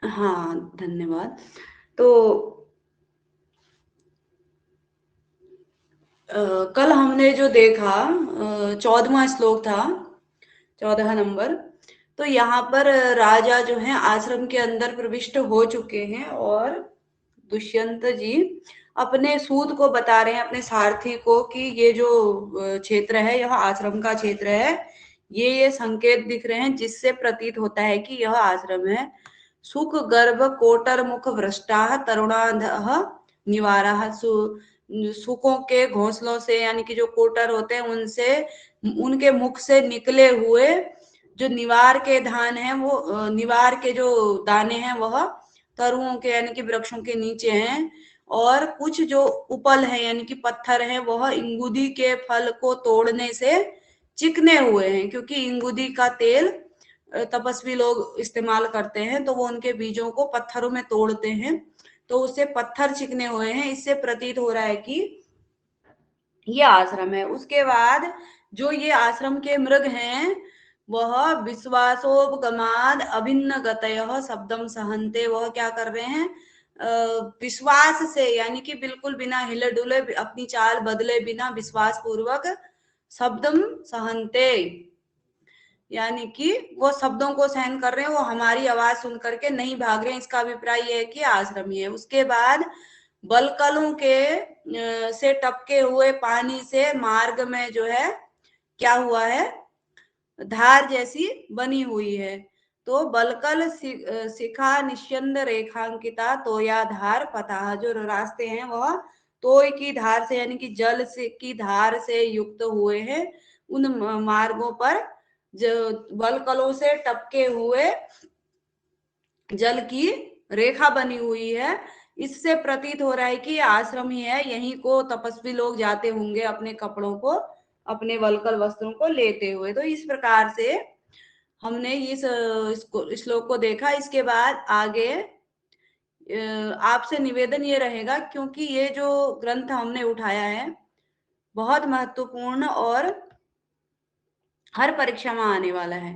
हाँ, धन्यवाद। तो कल हमने जो देखा 14वां श्लोक था, 14 नंबर। तो यहाँ पर राजा जो है आश्रम के अंदर प्रविष्ट हो चुके हैं और दुष्यंत जी अपने सूत को बता रहे हैं, अपने सारथी को, कि ये जो क्षेत्र है यह आश्रम का क्षेत्र है। ये संकेत दिख रहे हैं जिससे प्रतीत होता है कि यह आश्रम है। सुख गर्भ कोटर मुख भ्रष्टा तरुणाधः निवारा। सुखों के घोंसलों से, यानी कि जो कोटर होते हैं उनसे, उनके मुख से निकले हुए जो निवार के धान है, वो निवार के जो दाने हैं वह तरुओं के यानी कि वृक्षों के नीचे हैं। और कुछ जो उपल है यानी कि पत्थर है वह इंगुदी के फल को तोड़ने से चिकने हुए हैं, क्योंकि इंगुदी का तेल तपस्वी लोग इस्तेमाल करते हैं, तो वो उनके बीजों को पत्थरों में तोड़ते हैं, तो उससे पत्थर चिकने हुए हैं। इससे प्रतीत हो रहा है कि ये आश्रम है। उसके बाद जो ये आश्रम के मृग हैं वह विश्वासोपगमाद अभिन्न गतयः शब्दम सहन्ते, वह क्या कर रहे हैं, विश्वास से यानी कि बिल्कुल बिना हिले डुले, अपनी चाल बदले बिना विश्वास पूर्वक शब्दम सहन्ते, यानी कि वो शब्दों को सहन कर रहे हैं, वो हमारी आवाज सुन करके नहीं भाग रहे हैं। इसका अभिप्राय यह है कि आश्रमी है। उसके बाद बलकलों के से टपके हुए पानी से मार्ग में जो है क्या हुआ है, धार जैसी बनी हुई है। तो बलकल शिखा निश्चंद रेखांकिता तोया धार पता, जो रास्ते हैं वह तोय की धार से यानी कि जल से की धार से युक्त हुए हैं। उन मार्गों पर जो बलकलों से टपके हुए जल की रेखा बनी हुई है। इससे प्रतीत हो रहा है कि आश्रम ही है, यहीं को तपस्वी लोग जाते होंगे अपने कपड़ों को, अपने वलकल वस्त्रों को लेते हुए। तो इस प्रकार से हमने इस श्लोक को देखा। इसके बाद आगे आपसे निवेदन ये रहेगा, क्योंकि ये जो ग्रंथ हमने उठाया है बहुत महत्वपूर्ण और हर परीक्षा में आने वाला है।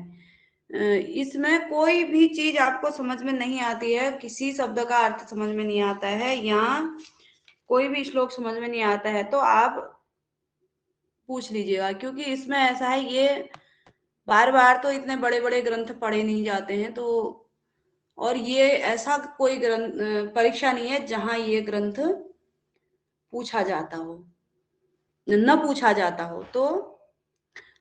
इसमें कोई भी चीज आपको समझ में नहीं आती है, किसी शब्द का अर्थ समझ में नहीं आता है, या कोई भी श्लोक समझ में नहीं आता है, तो आप पूछ लीजिएगा, क्योंकि इसमें ऐसा है, ये बार बार तो इतने बड़े बड़े ग्रंथ पढ़े नहीं जाते हैं। तो और ये ऐसा कोई ग्रंथ परीक्षा नहीं है जहां ये ग्रंथ पूछा जाता हो, न पूछा जाता हो, तो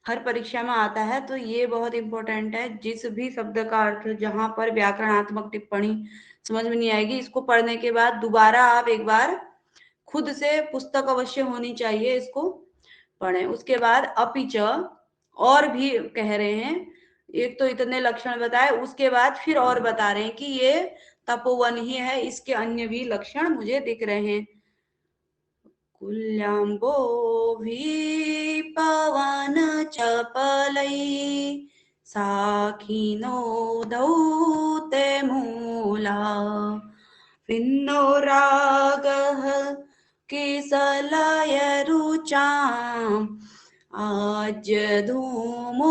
हर परीक्षा में आता है। तो ये बहुत इंपॉर्टेंट है। जिस भी शब्द का अर्थ जहां पर व्याकरणात्मक टिप्पणी समझ में नहीं आएगी, इसको पढ़ने के बाद दोबारा आप एक बार खुद से, पुस्तक अवश्य होनी चाहिए, इसको पढ़ें। उसके बाद अपिच और भी कह रहे हैं, एक तो इतने लक्षण बताए, उसके बाद फिर और बता रहे हैं कि ये तपोवन ही है, इसके अन्य भी लक्षण मुझे दिख रहे हैं। कुल्याम्बो भी पवन चपलै साखिनो धौते मूला विन्नो रागः किसलय रुचाम् आज धूमोद्गमेन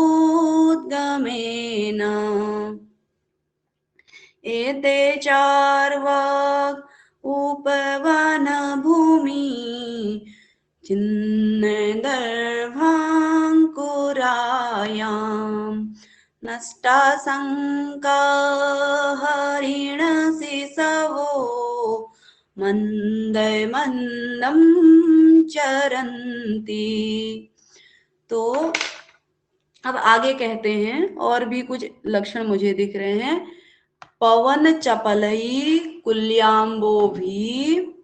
एते चार्वाक उपवन भूमि चिन्नदर्भाङ्कुरायाम् नष्टा हरिण शिशवो मंद मंदम चरन्ति। तो अब आगे कहते हैं, और भी कुछ लक्षण मुझे दिख रहे हैं। पवन चपलई कुल्याम्बो भी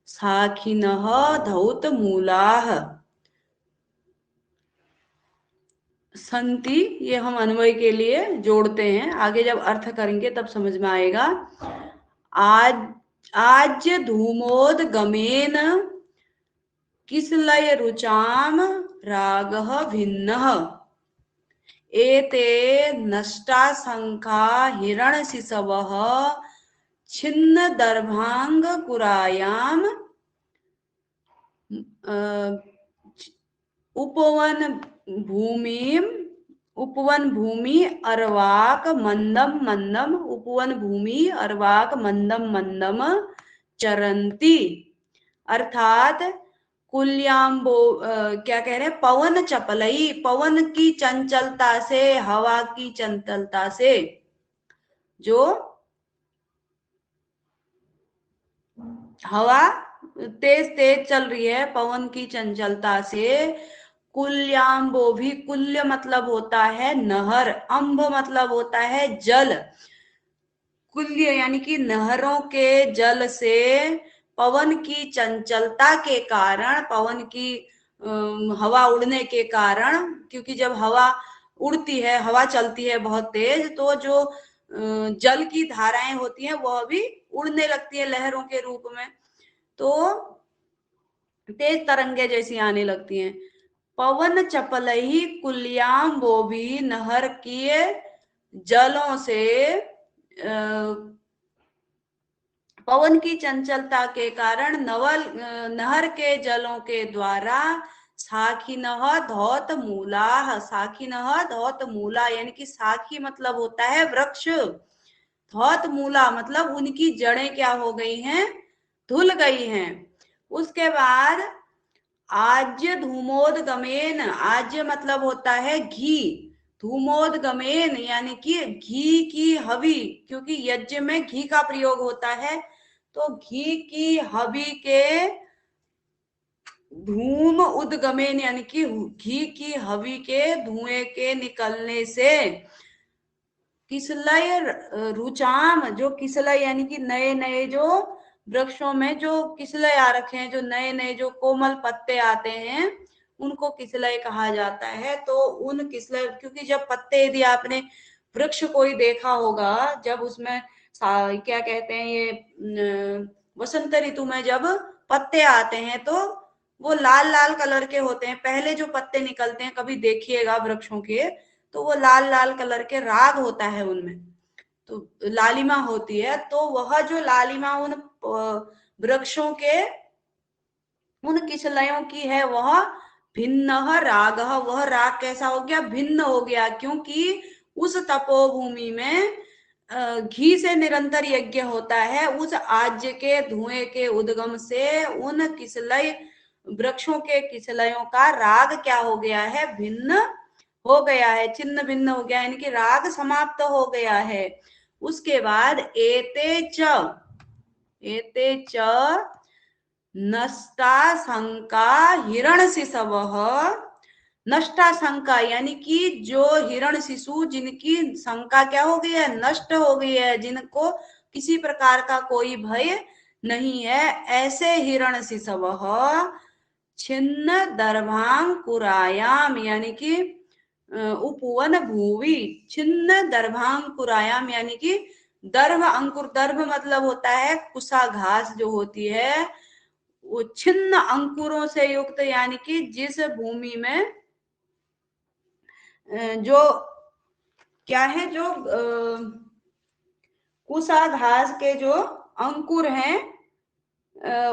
साखिनः धौत मूलाः संति, ये हम अन्वय के लिए जोड़ते हैं, आगे जब अर्थ करेंगे तब समझ में आएगा। आज आज धूमोद गमेन किसलय रुचाम रागः भिन्नः एते नष्टा शंखा हिरण शिशवः छिन्न दर्भांग कुरायाम उपवन भूमिम उपवन भूमि अर्वाक मंदम मंदम, उपवन भूमि अर्वाक मंदम मंदम चरंती, अर्थात कुल्याम्बो क्या कह रहे हैं, पवन चपलई, पवन की चंचलता से, हवा की चंचलता से, जो हवा तेज तेज चल रही है पवन की चंचलता से, कुल्याम्बो भी, कुल्य मतलब होता है नहर, अम्ब मतलब होता है जल, कुल्य यानी कि नहरों के जल से पवन की चंचलता के कारण, पवन की हवा उड़ने के कारण, क्योंकि जब हवा उड़ती है, हवा चलती है बहुत तेज, तो जो जल की धाराएं होती हैं वह भी उड़ने लगती है लहरों के रूप में, तो तेज तरंगे जैसी आने लगती हैं। पवन चपलही कुल्याम वो भी, नहर की जलों से पवन की चंचलता के कारण नहर के जलों के द्वारा साखिनः धौत मूला, साखिनः धौत मूला यानी कि साखी मतलब होता है वृक्ष, धौत मूला मतलब उनकी जड़ें क्या हो गई हैं, धुल गई हैं। उसके बाद आज्य धूमोदगमेन, आज्य मतलब होता है घी, धूमोदगमेन यानी कि घी की हवि, क्योंकि यज्ञ में घी का प्रयोग होता है, तो घी की हवि के धूम उद्गमेन यानी कि घी की हवि के धुएं के निकलने से, किसलय रुचाम, जो किसलय यानी कि नए नए जो वृक्षों में जो किसलय आ रखे हैं, जो नए नए जो कोमल पत्ते आते हैं, उनको किसलय कहा जाता है। तो उन किसलय, क्योंकि जब पत्ते, यदि आपने वृक्ष कोई देखा होगा, जब उसमें क्या कहते हैं ये वसंत ऋतु में जब पत्ते आते हैं तो वो लाल लाल कलर के होते हैं, पहले जो पत्ते निकलते हैं कभी देखिएगा वृक्षों के, तो वो लाल लाल कलर के राग होता है उनमें, तो लालिमा होती है, तो वह जो लालिमा उन वृक्षों के उन किसलयों की है, वह भिन्न राग, वह राग कैसा हो गया, भिन्न हो गया, क्योंकि उस तपोभूमि में घी से निरंतर यज्ञ होता है, उस आज्य के धुएं के उद्गम से उन किसलय वृक्षों के किसलयों का राग क्या हो गया है, भिन्न हो गया है, छिन्न भिन्न हो गया, यानी कि राग समाप्त हो गया है। उसके बाद एते च नष्टा शंका हिरण शिशव, नष्टा शंका यानी कि जो हिरण शिशु जिनकी शंका क्या हो गई है, नष्ट हो गई है, जिनको किसी प्रकार का कोई भय नहीं है, ऐसे हिरण शिशव छिन्न दर्भांकुरायाम यानी कि उपवन भूवि, छिन्न दर्भांकुरायाम यानी कि दर्भ अंकुर, दर्भ मतलब होता है कुसा घास जो होती है, वो छिन्न अंकुरों से युक्त, यानी कि जिस भूमि में जो क्या है, जो कुसा घास के जो अंकुर हैं,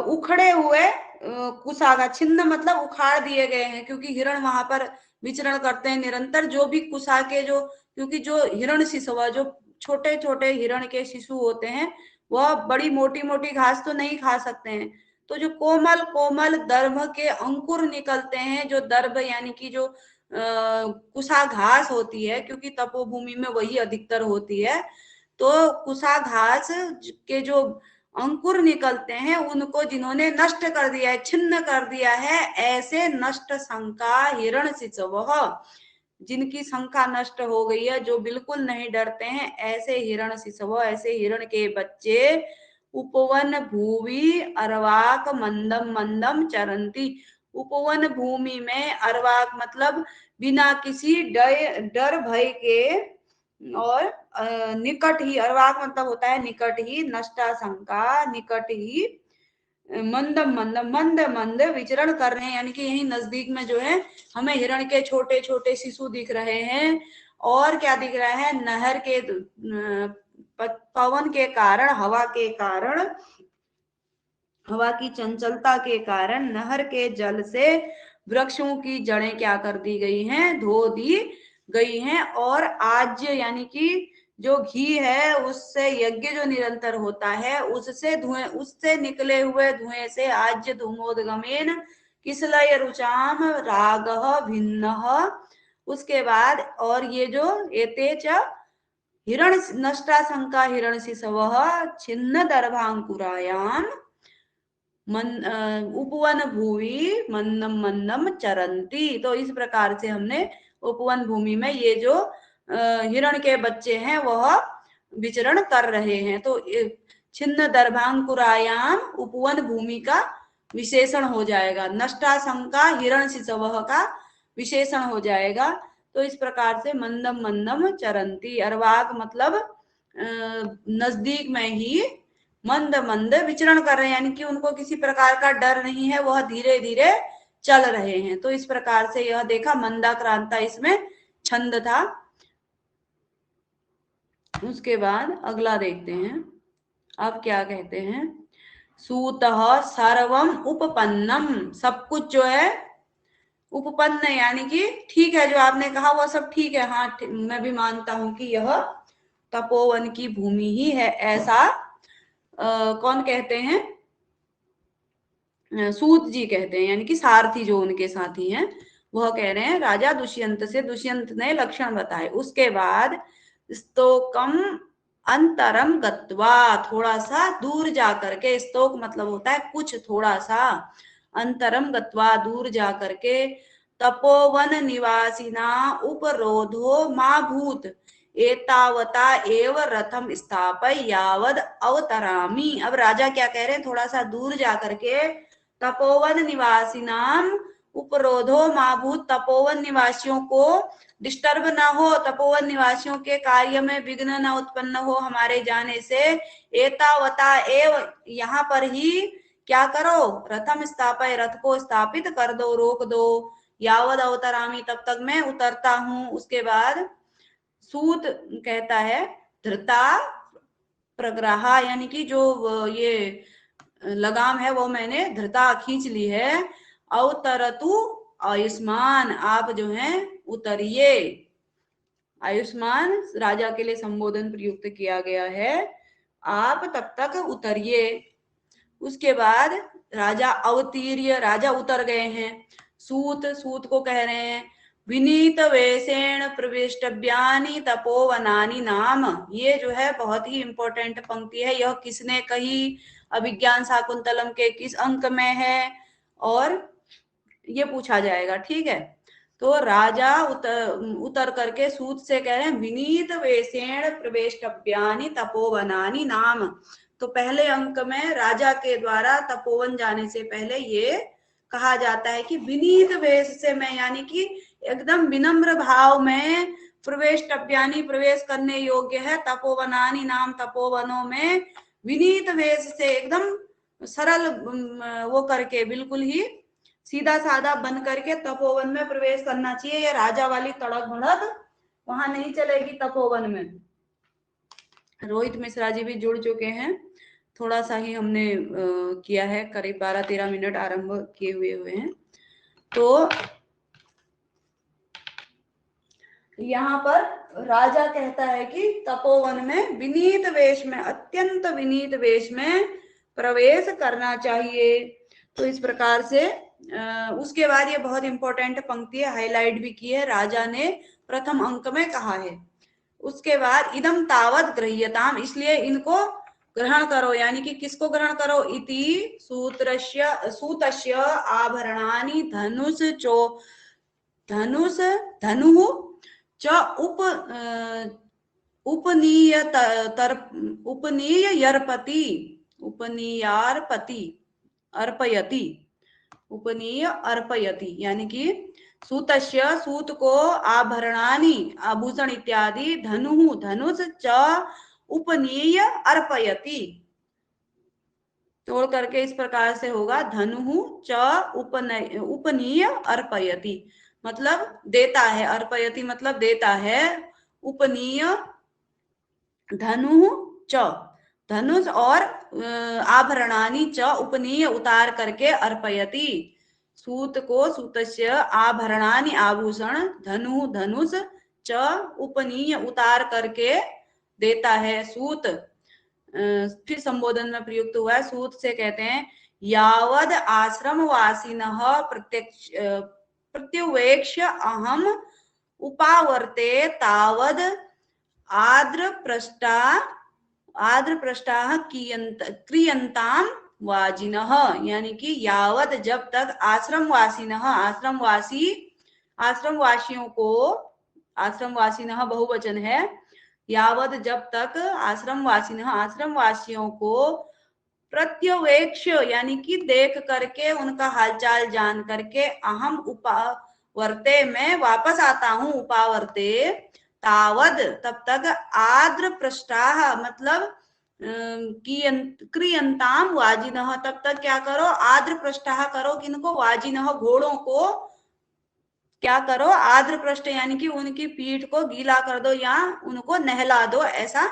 उखड़े हुए कुसागा, छिन्न मतलब उखाड़ दिए गए हैं, क्योंकि हिरण वहां पर विचरण करते हैं निरंतर, जो भी कुसा के जो, क्योंकि जो हिरण शिशु, जो छोटे छोटे हिरण के शिशु होते हैं, वह बड़ी मोटी मोटी घास तो नहीं खा सकते हैं, तो जो कोमल कोमल दर्भ के अंकुर निकलते हैं, जो दर्भ यानी कि जो कुसा घास होती है, क्योंकि तपोभूमि में वही अधिकतर होती है, तो कुसा घास के जो अंकुर निकलते हैं, उनको जिन्होंने नष्ट कर दिया है, छिन्न कर दिया है, ऐसे नष्ट शंका हिरण शिशव, जिनकी शंका नष्ट हो गई है, जो बिल्कुल नहीं डरते हैं, ऐसे हिरण शिशव, ऐसे हिरण के बच्चे उपवन भूवि अर्वाक मंदम मंदम चरंती, उपवन भूमि में, अर्वाक मतलब बिना किसी डर भय के, और निकट ही, अर्वाक मतलब होता है निकट ही, नष्टा शंका निकट ही, मंदम मंदम मंद मंद विचरण कर रहे हैं, यानी कि यही नजदीक में जो है हमें हिरण के छोटे छोटे शिशु दिख रहे हैं, और क्या दिख रहा है, नहर के पवन के कारण, हवा के कारण, हवा की चंचलता के कारण नहर के जल से वृक्षों की जड़ें क्या कर दी गई हैं, धो दी गई हैं, और आज्य यानी कि जो घी है उससे यज्ञ जो निरंतर होता है उससे धुएं, उससे निकले हुए धुएं से आज्य धूमोदगमेन किसलय रुचाम रागः भिन्नः। उसके बाद और ये जो एते च हिरण नष्टा शंका हिरण शिशवः छिन्न दर्भांकुरायाम मन उपवन भूमि मन्नम मन्नम चरंती। तो इस प्रकार से हमने उपवन भूमि में ये जो हिरण के बच्चे हैं वह विचरण कर रहे हैं। तो छिन्न दर्भांकुरायाम उपवन भूमि का विशेषण हो जाएगा, नष्टाशंका हिरण शिशवः का विशेषण हो जाएगा। तो इस प्रकार से मंदम मंदम चरंती, अर्वाक मतलब नजदीक में ही मंद मंद विचरण कर रहे हैं, यानी कि उनको किसी प्रकार का डर नहीं है, वह धीरे धीरे चल रहे हैं। तो इस प्रकार से यह देखा मंदाक्रांता इसमें छंद था। उसके बाद अगला देखते हैं, अब क्या कहते हैं। सूतः सर्वम उपपन्नम, सब कुछ जो है उपपन्न यानी कि ठीक है, जो आपने कहा वह सब ठीक है, हाँ मैं भी मानता हूं कि यह तपोवन की भूमि ही है, ऐसा कौन कहते हैं, सूत जी कहते हैं, यानी कि सारथी जो उनके साथी हैं वह कह रहे हैं। राजा दुष्यंत से दुष्यंत ने लक्षण बताए। उसके बाद स्तोकम अंतरम गत्वा, थोड़ा सा दूर जाकर के, स्तोक मतलब होता है कुछ थोड़ा सा, अंतरम गत्वा दूर जाकर के, तपोवन निवासिना उपरोधो मा भूत एतावता एव रथम स्थापय यावद अवतरामी। अब राजा क्या कह रहे हैं, थोड़ा सा दूर जाकर के तपोवन निवासिनाम उपरोधो मा भूत, तपोवन निवासियों को डिस्टर्ब ना हो, तपोवन निवासियों के कार्य में विघ्न न उत्पन्न हो हमारे जाने से। एतावता एव, यहाँ पर ही क्या करो, रथम स्थापय, रथ को स्थापित कर दो, रोक दो, यावद अवतरामी, तब तक मैं उतरता हूं। उसके बाद सूत कहता है धृता प्रग्रहा, यानी कि जो ये लगाम है वो मैंने धृता खींच ली है। अवतरतु आयुष्मान, आप जो है उतरिए, आयुष्मान राजा के लिए संबोधन प्रयुक्त किया गया है, आप तब तक उतरिए। उसके बाद राजा अवतीर्य, राजा उतर गए हैं। सूत, सूत को कह रहे हैं विनीत वेशेण प्रविष्टव्यानि तपोवनानि नाम। ये जो है बहुत ही इंपॉर्टेंट पंक्ति है, यह किसने कही, अभिज्ञान शाकुंतलम के किस अंक में है, और ये पूछा जाएगा, ठीक है। तो राजा उतर करके सूत से कह रहे हैं विनीत वेशेण प्रवेष्टव्यानि तपोवनानि नाम। तो पहले अंक में राजा के द्वारा तपोवन जाने से पहले ये कहा जाता है कि विनीत वेश से मैं, यानी कि एकदम विनम्र भाव में, प्रवेष्टव्यानि प्रवेश करने योग्य है, तपोवनानि नाम तपोवनों में विनीत वेश से, एकदम सरल वो करके, बिल्कुल ही सीधा साधा बन करके तपोवन में प्रवेश करना चाहिए। ये राजा वाली तड़क भड़क वहां नहीं चलेगी तपोवन में। रोहित मिश्रा जी भी जुड़ चुके हैं, थोड़ा सा ही हमने किया है, करीब 12-13 मिनट आरंभ किए हुए हैं। तो यहाँ पर राजा कहता है कि तपोवन में विनीत वेश में, अत्यंत विनीत वेश में प्रवेश करना चाहिए। तो इस प्रकार से उसके बाद ये बहुत इंपॉर्टेंट पंक्ति है, हाईलाइट भी की है, राजा ने प्रथम अंक में कहा है। उसके बाद इदम तावत गृह्यताम, इसलिए इनको ग्रहण करो, यानी कि किसको ग्रहण करो, इति सूतस्य आभरणानि धनुष चो धनुष धनु च उपनीयर्पति अर्पयति, उपनीय अर्पयति, यानी कि सूतस्य, सूत को, आभरणानि आभूषण इत्यादि, धनु धनुष, च उपनीय अर्पयति, तोड़ करके इस प्रकार से होगा धनु च उपनीय अर्पयति, मतलब देता है, अर्पयति मतलब देता है, उपनीय धनु च, धनुष और आभरणानि च उपनीय उतार करके, अर्पयति सूत को, सूतस्य आभरणानि आभूषण, धनु धनुष, च उपनीय उतार करके देता है। सूत फिर संबोधन में प्रयुक्त हुआ है। सूत से कहते हैं यावद आश्रम वासिनः प्रत्यक्ष प्रत्युवेक्ष्य अहम उपावर्ते तावद आद्रप्रष्टा आद्रप्रष्टाः क्रियन्ताम वाजिनः, यानी कि यावत जब तक आश्रमवासिनः आश्रमवासियों को, आश्रमवासिनः बहुवचन है, यावत जब तक आश्रमवासियों को प्रत्युवेक्ष यानी कि देख करके उनका हालचाल जान करके अहम उपावर्ते मैं वापस आता हूं, उपावर्ते तावद तब तक आद्र पृष्ठाः मतलब क्रियंताम वाजिनः तब तक क्या करो, आद्र पृष्ठाः करो, किनको, वाजिनः घोड़ों को क्या करो, आद्र पृष्ठ यानी कि उनकी पीठ को गीला कर दो या उनको नहला दो, ऐसा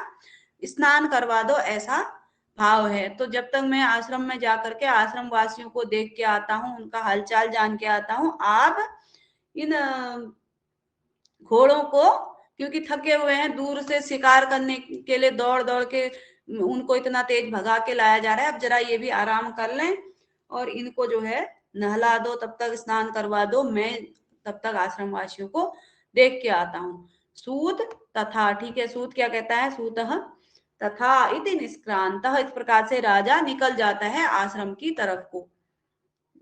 स्नान करवा दो, ऐसा भाव है। तो जब तक मैं आश्रम में जाकर के आश्रम वासियों को देख के आता हूँ, उनका हालचाल जान के आता हूँ, आप इन घोड़ों को, क्योंकि थके हुए हैं, दूर से शिकार करने के लिए दौड़ दौड़ के उनको इतना तेज भगा के लाया जा रहा है, अब जरा ये भी आराम कर लें और इनको जो है नहला दो, तब तक स्नान करवा दो, मैं तब तक आश्रम वासियों को देख के आता हूँ। सूत तथा, ठीक है, सूत क्या कहता है, सूतः तथा इति निष्क्रांतः, इस प्रकार से राजा निकल जाता है आश्रम की तरफ को।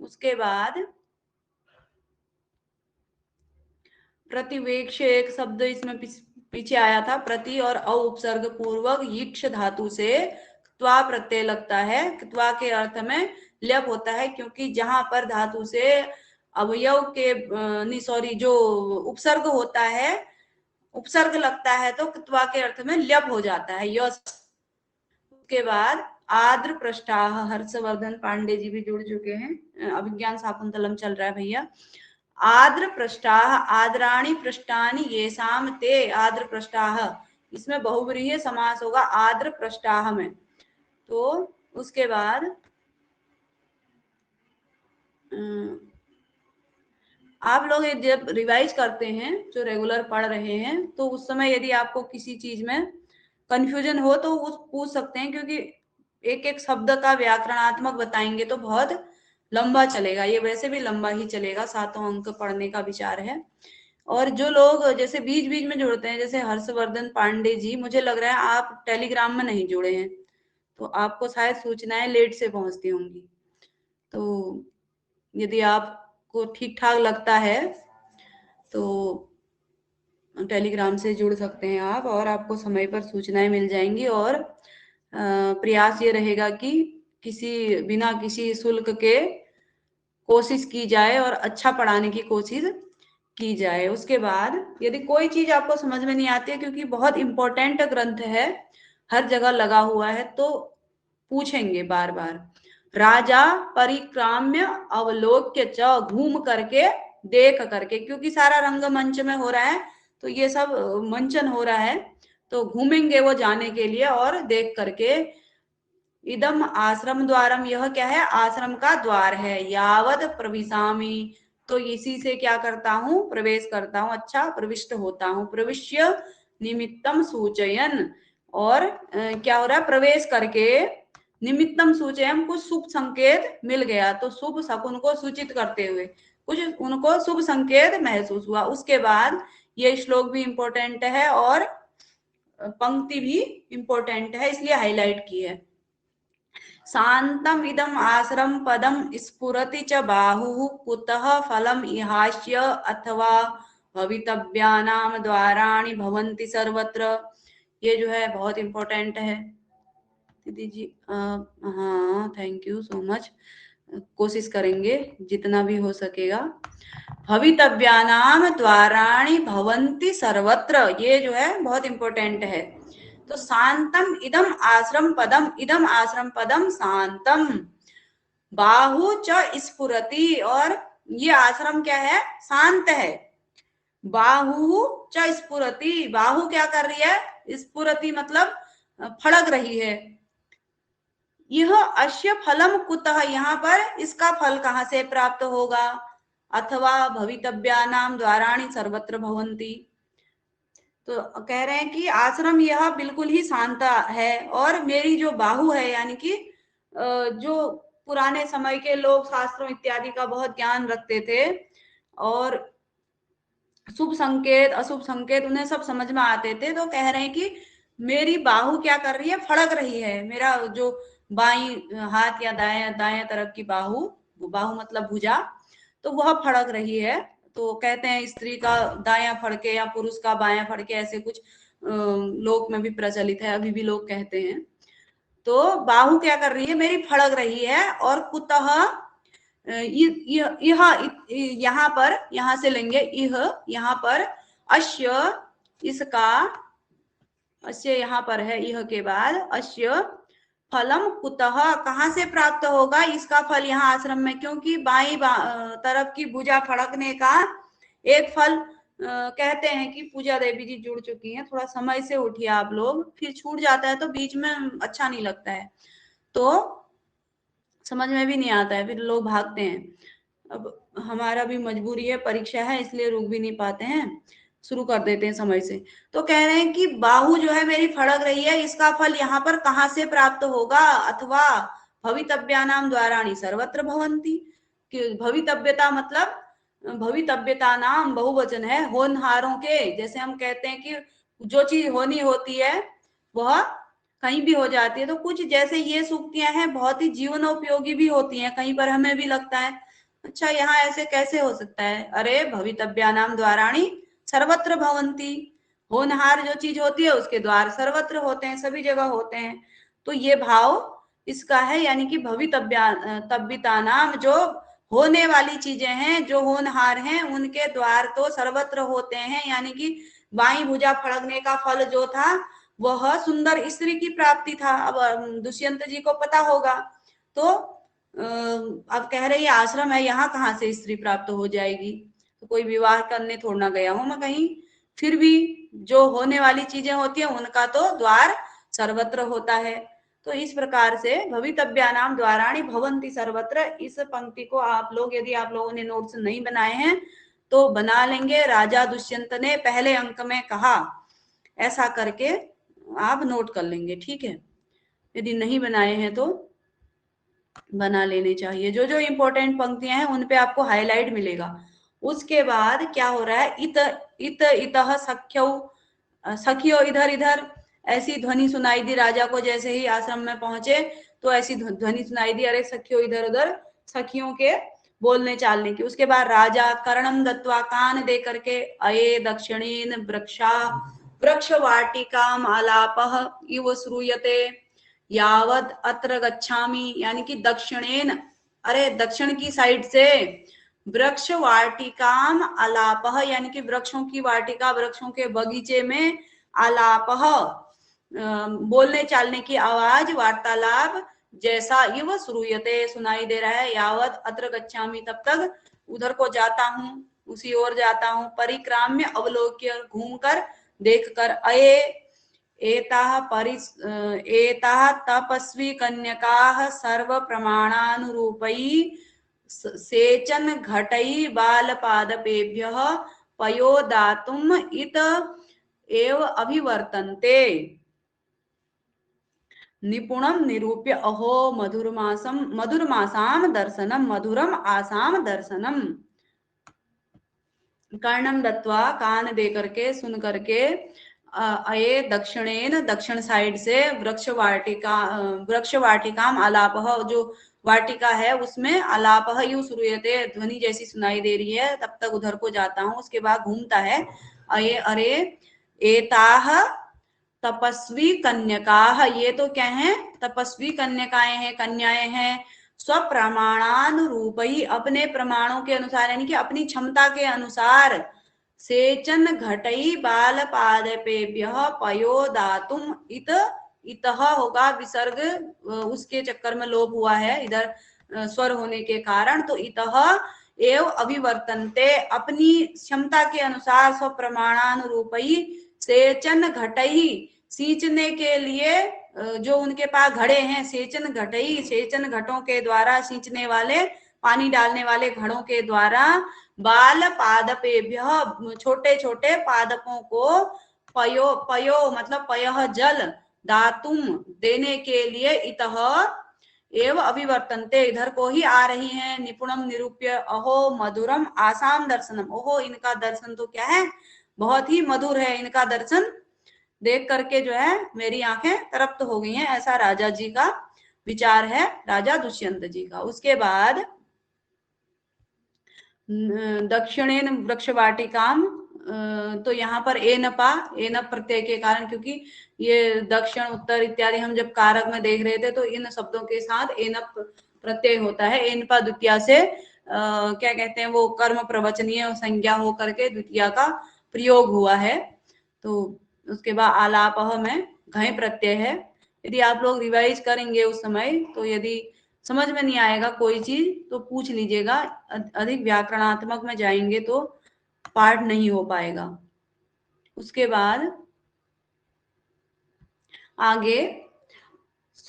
उसके बाद प्रतिवेक्ष एक शब्द इसमें पीछे आया था, प्रति और अ उपसर्ग पूर्वक यिक्ष धातु से त्वा प्रत्यय लगता है। त्वा के अर्थ में ल्यप होता है, क्योंकि जहां पर धातु से अवयव के सॉरी जो उपसर्ग होता है, उपसर्ग लगता है तो त्वा के अर्थ में ल्यप हो जाता है, यश। उसके बाद आद्र पृष्ठाः, हर्षवर्धन पांडे जी भी जुड़ चुके हैं, अभिज्ञान शाकुंतलम चल रहा है भैया। आद्र पृष्ठाः आद्राणि पृष्ठानि येषाम ते आद्र पृष्ठाः, इसमें बहुव्रीहि समास होगा आद्र पृष्ठाः में। तो उसके बाद आप लोग जब रिवाइज करते हैं, जो रेगुलर पढ़ रहे हैं, तो उस समय यदि आपको किसी चीज में कंफ्यूजन हो तो वो पूछ सकते हैं, क्योंकि एक एक शब्द का व्याकरणात्मक बताएंगे तो बहुत लंबा चलेगा, ये वैसे भी लंबा ही चलेगा, 7 अंक पढ़ने का विचार है। और जो लोग जैसे बीच बीच में जुड़ते हैं, जैसे हर्षवर्धन पांडे जी, मुझे लग रहा है आप टेलीग्राम में नहीं जुड़े हैं, तो आपको शायद सूचनाएं लेट से पहुंचती होंगी। तो यदि आपको ठीक ठाक लगता है तो टेलीग्राम से जुड़ सकते हैं आप, और आपको समय पर सूचनाएं मिल जाएंगी। और प्रयास ये रहेगा कि बिना किसी शुल्क के कोशिश की जाए और अच्छा पढ़ाने की कोशिश की जाए। उसके बाद यदि कोई चीज आपको समझ में नहीं आती है, क्योंकि बहुत इंपॉर्टेंट ग्रंथ है, हर जगह लगा हुआ है, तो पूछेंगे बार बार। राजा परिक्राम्य अवलोक्य च, घूम करके देख करके, क्योंकि सारा रंगमंच में हो रहा है तो ये सब मंचन हो रहा है, तो घूमेंगे वो जाने के लिए और देख करके। इदम आश्रम द्वारम, यह क्या है, आश्रम का द्वार है। यावद प्रविशामि, तो इसी से क्या करता हूं, प्रवेश करता हूं, अच्छा प्रविष्ट होता हूं। प्रविश्य निमित्तम सूचयन, और क्या हो रहा है, प्रवेश करके निमित्तम सूचयन, कुछ शुभ संकेत मिल गया, तो शुभ शकुन को सूचित करते हुए कुछ उनको शुभ संकेत महसूस हुआ। उसके बाद ये श्लोक भी इंपॉर्टेंट है और पंक्ति भी इंपॉर्टेंट है, इसलिए हाईलाइट की है। शांतम इदम आश्रम पदम स्फुरति च बाहुः कुतः फलम इहास्य अथवा भवितव्यानाम द्वाराणि भवन्ति सर्वत्र। ये जो है बहुत इंपॉर्टेंट है दीदी जी। हाँ, थैंक यू सो मच, कोशिश करेंगे जितना भी हो सकेगा। भवितव्यानाम द्वाराणि भवन्ति सर्वत्र, ये जो है बहुत इंपॉर्टेंट है। तो शांतम इदम आश्रम पदम, इदम आश्रम पदम शांतम, बाहु च स्फुरति, और ये आश्रम क्या है, शांत है। बाहु च स्फुरति, बाहु क्या कर रही है, स्फुरति मतलब फड़क रही है। यह अश्य फलम कुतः, यहाँ पर इसका फल कहाँ से प्राप्त होगा। अथवा भवितव्यानाम द्वाराणि सर्वत्र भवन्ति, तो कह रहे हैं कि आश्रम यह बिल्कुल ही शांत है और मेरी जो बाहु है, यानी कि जो पुराने समय के लोग शास्त्रों इत्यादि का बहुत ज्ञान रखते थे और शुभ संकेत अशुभ संकेत उन्हें सब समझ में आते थे, तो कह रहे हैं कि मेरी बाहु क्या कर रही है, फड़क रही है। मेरा जो बाई हाथ या दाएं दाएं तरफ की बाहु, बाहु मतलब भुजा, तो वह फड़क रही है। तो कहते हैं स्त्री का दायां फड़के या पुरुष का बायां फड़के, ऐसे कुछ लोक में भी प्रचलित है, अभी भी लोग कहते हैं। तो बाहु क्या कर रही है, मेरी फड़क रही है। और कुतः यह यहाँ पर, यहाँ से लेंगे यह, यहाँ पर अश्य, इसका, अश्य यहाँ पर है, यह के बाद अश्य फलम कुतः, कहाँ से प्राप्त होगा इसका फल यहाँ आश्रम में, क्योंकि बाई तरफ की भुजा फड़कने का एक फल कहते हैं कि पूजा देवी जी जुड़ चुकी हैं, थोड़ा समय से उठिए आप लोग, फिर छूट जाता है तो बीच में अच्छा नहीं लगता है, तो समझ में भी नहीं आता है, फिर लोग भागते हैं। अब हमारा भी मजबूरी है, परीक्षा है, इसलिए रुक भी नहीं पाते हैं, शुरू कर देते हैं समय से। तो कह रहे हैं कि बाहु जो है मेरी फड़क रही है, इसका फल यहाँ पर कहाँ से प्राप्त होगा, अथवा भवितव्यानाम द्वाराणि सर्वत्र भवन्ति, कि भवितव्यता मतलब भवितव्यता नाम बहुवचन है, होनहारों के, जैसे हम कहते हैं कि जो चीज होनी होती है वह कहीं भी हो जाती है, तो कुछ जैसे ये सूक्तियां हैं बहुत ही जीवनोपयोगी भी होती हैं, कहीं पर हमें भी लगता है अच्छा यहाँ ऐसे कैसे हो सकता है, अरे भवितव्यानाम द्वाराणि सर्वत्र भवन्ति, होनहार जो चीज होती है उसके द्वार सर्वत्र होते हैं, सभी जगह होते हैं। तो ये भाव इसका है, यानी कि तब्बिता नाम, जो होने वाली चीजें हैं, जो होनहार हैं, उनके द्वार तो सर्वत्र होते हैं, यानी कि बाई भुजा फड़कने का फल जो था वह सुंदर स्त्री की प्राप्ति था। अब दुष्यंत जी को पता होगा, तो अब कह रहे आश्रम है, यहाँ कहाँ से स्त्री प्राप्त हो जाएगी, तो कोई विवाह करने थोड़ा ना गया हूं मैं कहीं, फिर भी जो होने वाली चीजें होती है उनका तो द्वार सर्वत्र होता है। तो इस प्रकार से भवितव्यानाम द्वाराणि भवन्ति सर्वत्र, इस पंक्ति को आप लोग, यदि आप लोगों ने नोट्स नहीं बनाए हैं तो बना लेंगे। राजा दुष्यंत ने पहले अंक में कहा, ऐसा करके आप नोट कर लेंगे, ठीक है। यदि नहीं बनाए हैं तो बना लेने चाहिए, जो जो इंपॉर्टेंट पंक्तियां हैं उन पे आपको हाईलाइट मिलेगा। उसके बाद क्या हो रहा है, इत इत इतः सख्यो, सखियो इधर इधर, ऐसी ध्वनि सुनाई दी राजा को, जैसे ही आश्रम में पहुंचे तो ऐसी ध्वनि सुनाई दी, अरे सखियो इधर उधर, सखियों के बोलने चालने की। उसके बाद राजा कर्णम दत्वा, कान दे करके, अये दक्षिणीन वृक्षा वृक्ष वाटिकाम आलापः इव श्रूयते यावद अत्र गच्छामि, यानी कि दक्षिणेन, अरे दक्षिण की साइड से, वृक्ष वाटिकाम आलापः, यानी कि वृक्षों की वाटिका, वृक्षों के बगीचे में, आलापः बोलने चालने की आवाज, वार्तालाप जैसा इव श्रूयते सुनाई दे रहा है, यावद अत्र गच्छामि तब तक उधर को जाता हूं, उसी ओर जाता हूं, परिक्राम्य अवलोक्य घूमकर देखकर, अये एताः तपस्वी कन्यकाः सर्व प्रमाणानुरूपैः सेचन घटैः बालपादपेभ्यः पयोदातुम् इत एव अभिवर्तन्ते, निपुणं निरूप्य अहो मधुरमासाम दर्शनम, मधुरम आसाम दर्शनम। कर्णम दत्वा, कान दे करके, सुन करके, अये दक्षिणेन, दक्षिण साइड से, वृक्ष वाटिकाम आलापः, जो वाटिका है उसमें, आलापः यू श्रूयते, ध्वनि जैसी सुनाई दे रही है, तब तक उधर को जाता हूं। उसके बाद घूमता है, अये अरे एताह तपस्वी कन्यकाः, ये तो क्या है, तपस्वी कन्यकाएं हैं, कन्याएं हैं, स्वप्रमाणानुरूपी, अपने प्रमाणों के अनुसार, यानी कि अपनी क्षमता के अनुसार, सेचन घटई बाल पादपेभ्यः पयोदातुम, इत, इतः होगा विसर्ग, उसके चक्कर में लोप हुआ है इधर स्वर होने के कारण, तो इतः एव अभिवर्तन्ते, अपनी क्षमता के अनुसार, स्वप्रमाणानुरूपी, सेचन घटई, सींचने के लिए जो उनके पास घड़े हैं, सेचन घटई, सेचन घटों के द्वारा, सींचने वाले, पानी डालने वाले घड़ों के द्वारा, बाल पादपेभ्य, छोटे छोटे पादपों को, पयो पयो मतलब पयः जल, दातुम देने के लिए, इतः एव अभिवर्तन्ते इधर को ही आ रही हैं। निपुणम निरूप्य अहो मधुरम आसाम दर्शनम, ओहो इनका दर्शन तो क्या है, बहुत ही मधुर है, इनका दर्शन देख करके जो है मेरी आंखें तृप्त हो गई हैं, ऐसा राजा जी का विचार है, राजा दुष्यंत जी का। उसके बाद दक्षिणेन वृक्ष वाटिकाम, तो यहाँ पर एनपा, एनप प्रत्यय के कारण, क्योंकि ये दक्षिण उत्तर इत्यादि हम जब कारक में देख रहे थे तो इन शब्दों के साथ एनप प्रत्यय होता है। एनपा द्वितीया से क्या कहते हैं, वो कर्म प्रवचनीय संज्ञा हो करके द्वितीया का प्रयोग हुआ है। तो उसके बाद आलापह में घय प्रत्यय है। यदि आप लोग रिवाइज करेंगे उस समय, तो यदि समझ में नहीं आएगा कोई चीज तो पूछ लीजिएगा, अधिक व्याकरणात्मक में जाएंगे तो पाठ नहीं हो पाएगा। उसके बाद आगे,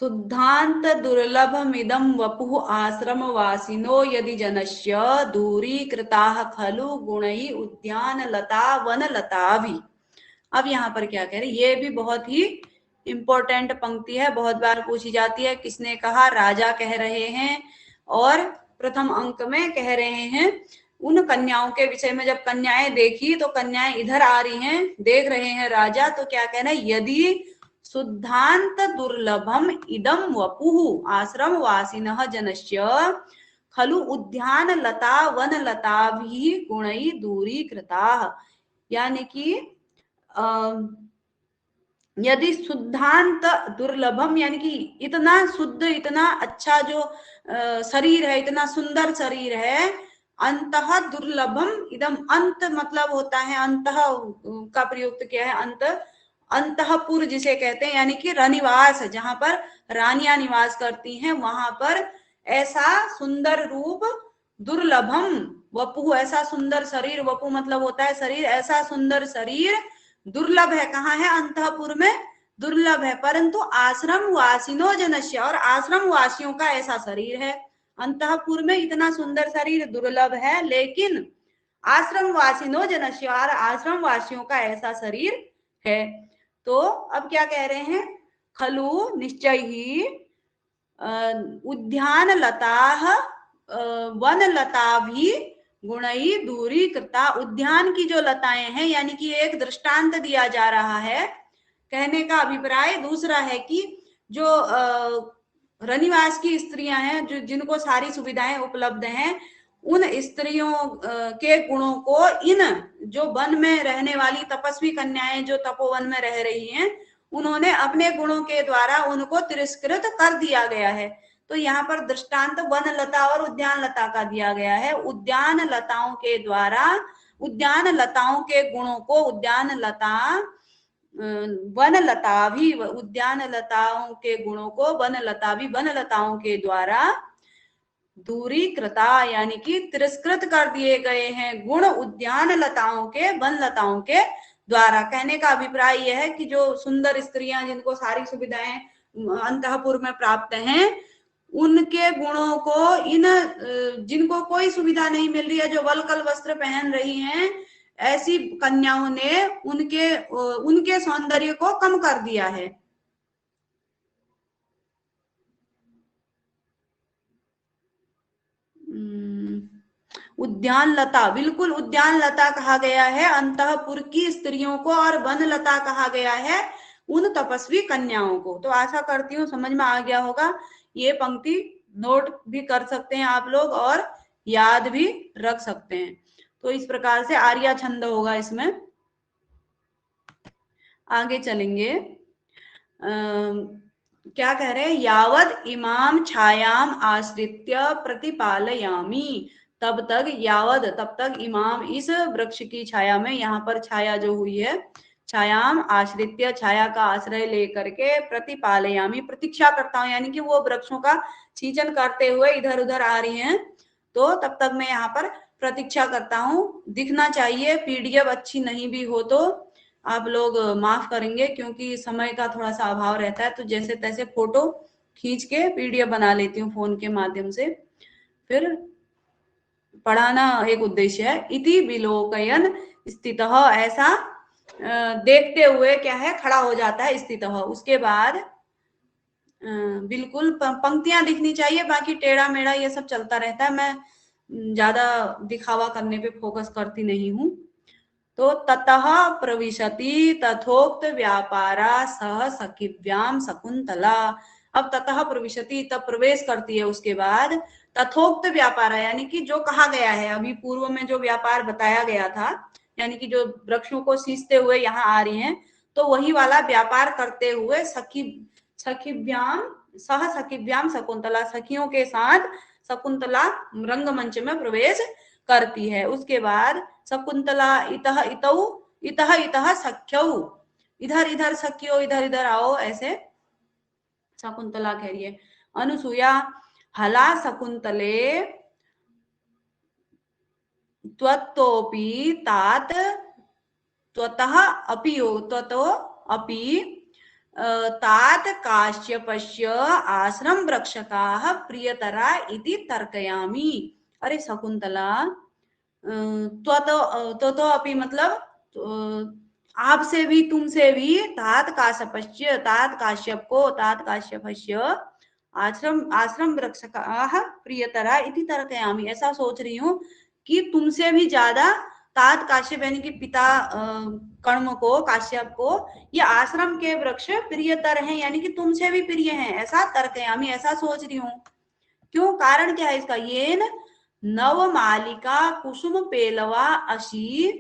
शुद्धांत दुर्लभमिदं वपुः आश्रम वासिनो यदि जनस्य दूरीकृताः खलु गुणैः उद्यान लता वन लता भी। अब यहाँ पर क्या कह रहे, ये भी बहुत ही इंपॉर्टेंट पंक्ति है, बहुत बार पूछी जाती है। किसने कहा, राजा कह रहे हैं, और प्रथम अंक में कह रहे हैं उन कन्याओं के विषय में। जब कन्याएं देखी तो कन्याएं इधर आ रही हैं, देख रहे हैं राजा, तो क्या कहना है, यदि शुद्धांत दुर्लभम इदम वपुः आश्रम वासिनः जनस्य खलु उद्यान लता वन लता भी गुणै दूरीकृता। यानी कि यदि शुद्धांत दुर्लभम, यानी कि इतना शुद्ध, इतना अच्छा जो शरीर है, इतना सुंदर शरीर है, अंतः दुर्लभम इदम, अंत मतलब होता है, अंतः का प्रयुक्त किया है, अंत, अंतःपुर जिसे कहते हैं, यानी कि रनिवास, जहां पर रानियां निवास करती हैं, वहां पर ऐसा सुंदर रूप, दुर्लभम वपु, ऐसा सुंदर शरीर, वपु मतलब होता है शरीर, ऐसा सुंदर शरीर दुर्लभ है। कहाँ है, अंतःपुर में दुर्लभ है। परंतु आश्रम वासिनो जनस्य, और आश्रम वासियों का ऐसा शरीर है। अंतःपुर में इतना सुंदर शरीर दुर्लभ है, लेकिन आश्रम वासिनो जनस्य, और आश्रम वासियों का ऐसा शरीर है। तो अब क्या कह रहे हैं, खलु निश्चय ही उद्यान लता वन लता भी गुणई दूरी कृता। उद्यान की जो लताएं हैं, यानी कि एक दृष्टांत दिया जा रहा है। कहने का अभिप्राय दूसरा है कि जो रनिवास की स्त्रियां हैं, जो जिनको सारी सुविधाएं उपलब्ध हैं, उन स्त्रियों के गुणों को इन जो वन में रहने वाली तपस्वी कन्याएं जो तपोवन में रह रही हैं, उन्होंने अपने गुणों के द्वारा उनको तिरस्कृत कर दिया गया है। तो यहाँ पर दृष्टांत वन लता और उद्यान लता का दिया गया है। उद्यान लताओं के द्वारा, उद्यान लताओं के गुणों को, उद्यान लता वन लता भी, उद्यान लताओं के गुणों को वन लता भी, वन लताओं के द्वारा दूरीकृता, यानी कि तिरस्कृत कर दिए गए हैं गुण उद्यान लताओं के, वन लताओं के द्वारा। कहने का अभिप्राय यह है कि जो सुंदर स्त्रियां, जिनको सारी सुविधाएं अंतःपुर में प्राप्त हैं, उनके गुणों को इन जिनको कोई सुविधा नहीं मिल रही है, जो वलकल वस्त्र पहन रही हैं, ऐसी कन्याओं ने उनके सौंदर्य को कम कर दिया है। उद्यान लता, बिल्कुल उद्यान लता कहा गया है अंतःपुर की स्त्रियों को, और वन लता कहा गया है उन तपस्वी कन्याओं को। तो आशा करती हूँ समझ में आ गया होगा। ये पंक्ति नोट भी कर सकते हैं आप लोग और याद भी रख सकते हैं। तो इस प्रकार से आर्या छंद होगा इसमें। आगे चलेंगे। क्या कह रहे हैं, यावद इमाम छायाम आश्रित्य प्रतिपालयामी, तब तक, यावद तब तक, इमाम इस वृक्ष की छाया में, यहाँ पर छाया जो हुई है, छायाम आश्रित्य, छाया का आश्रय लेकर के, प्रतिपालयामी प्रतीक्षा करता हूँ, यानी कि वो वृक्षों का छींचन करते हुए इधर उधर आ रही हैं, तो तब तक मैं यहाँ पर प्रतीक्षा करता हूँ। दिखना चाहिए, पीडीएफ अच्छी नहीं भी हो तो आप लोग माफ करेंगे, क्योंकि समय का थोड़ा सा अभाव रहता है, तो जैसे तैसे फोटो खींच के पीडीएफ बना लेती हूँ फोन के माध्यम से, फिर पढ़ाना एक उद्देश्य है। इति विलोकयन स्थितः, ऐसा देखते हुए क्या है, खड़ा हो जाता है स्थितः। उसके बाद बिल्कुल पंक्तियां दिखनी चाहिए, बाकी टेढ़ा मेढ़ा ये सब चलता रहता है, मैं ज्यादा दिखावा करने पे फोकस करती नहीं हूँ। तो ततः प्रविशति तथोक्त व्यापारा सह सखिव्याम शकुंतला। अब ततः प्रविशति, तब प्रवेश करती है उसके बाद तथोक्त व्यापारा, यानी कि जो कहा गया है अभी पूर्व में जो व्यापार बताया गया था, यानी कि जो वृक्षों को सींचते हुए यहाँ आ रही हैं, तो वही वाला व्यापार करते हुए सखिव्याम सह सखिव्याम शकुंतला, सखियों के साथ शकुंतला रंगमंच में प्रवेश करती है। उसके बाद शकुंतला इतः इतौ इतः इतः सख्यौ, इधर इधर सखियो इधर इधर आओ, ऐसे शकुंतला कह रही है। अनुसुया हला शकुंतले त्वत्तोपि तात त्वतः अपि त्वतो अपि तात काश्यपस्य आश्रम वृक्षकाः प्रियतरा इति तर्कयामि। अरे शकुंतला, तो अपि मतलब आपसे भी तुमसे भी तात काश्यप को तात काश्यपस्य आश्रम आश्रम वृक्षकाः प्रियतरा इति तर्कयामि, ऐसा सोच रही हूँ कि तुमसे भी ज्यादा तात काश्यप यानी कि पिता कर्म को, काश्यप को, ये आश्रम के वृक्ष प्रियतर हैं, यानी कि तुमसे भी प्रिय हैं, ऐसा तर्कयामि, ऐसा सोच रही हूँ। क्यों, कारण क्या है इसका? येन नवमालिका कुसुम पेलवा अशी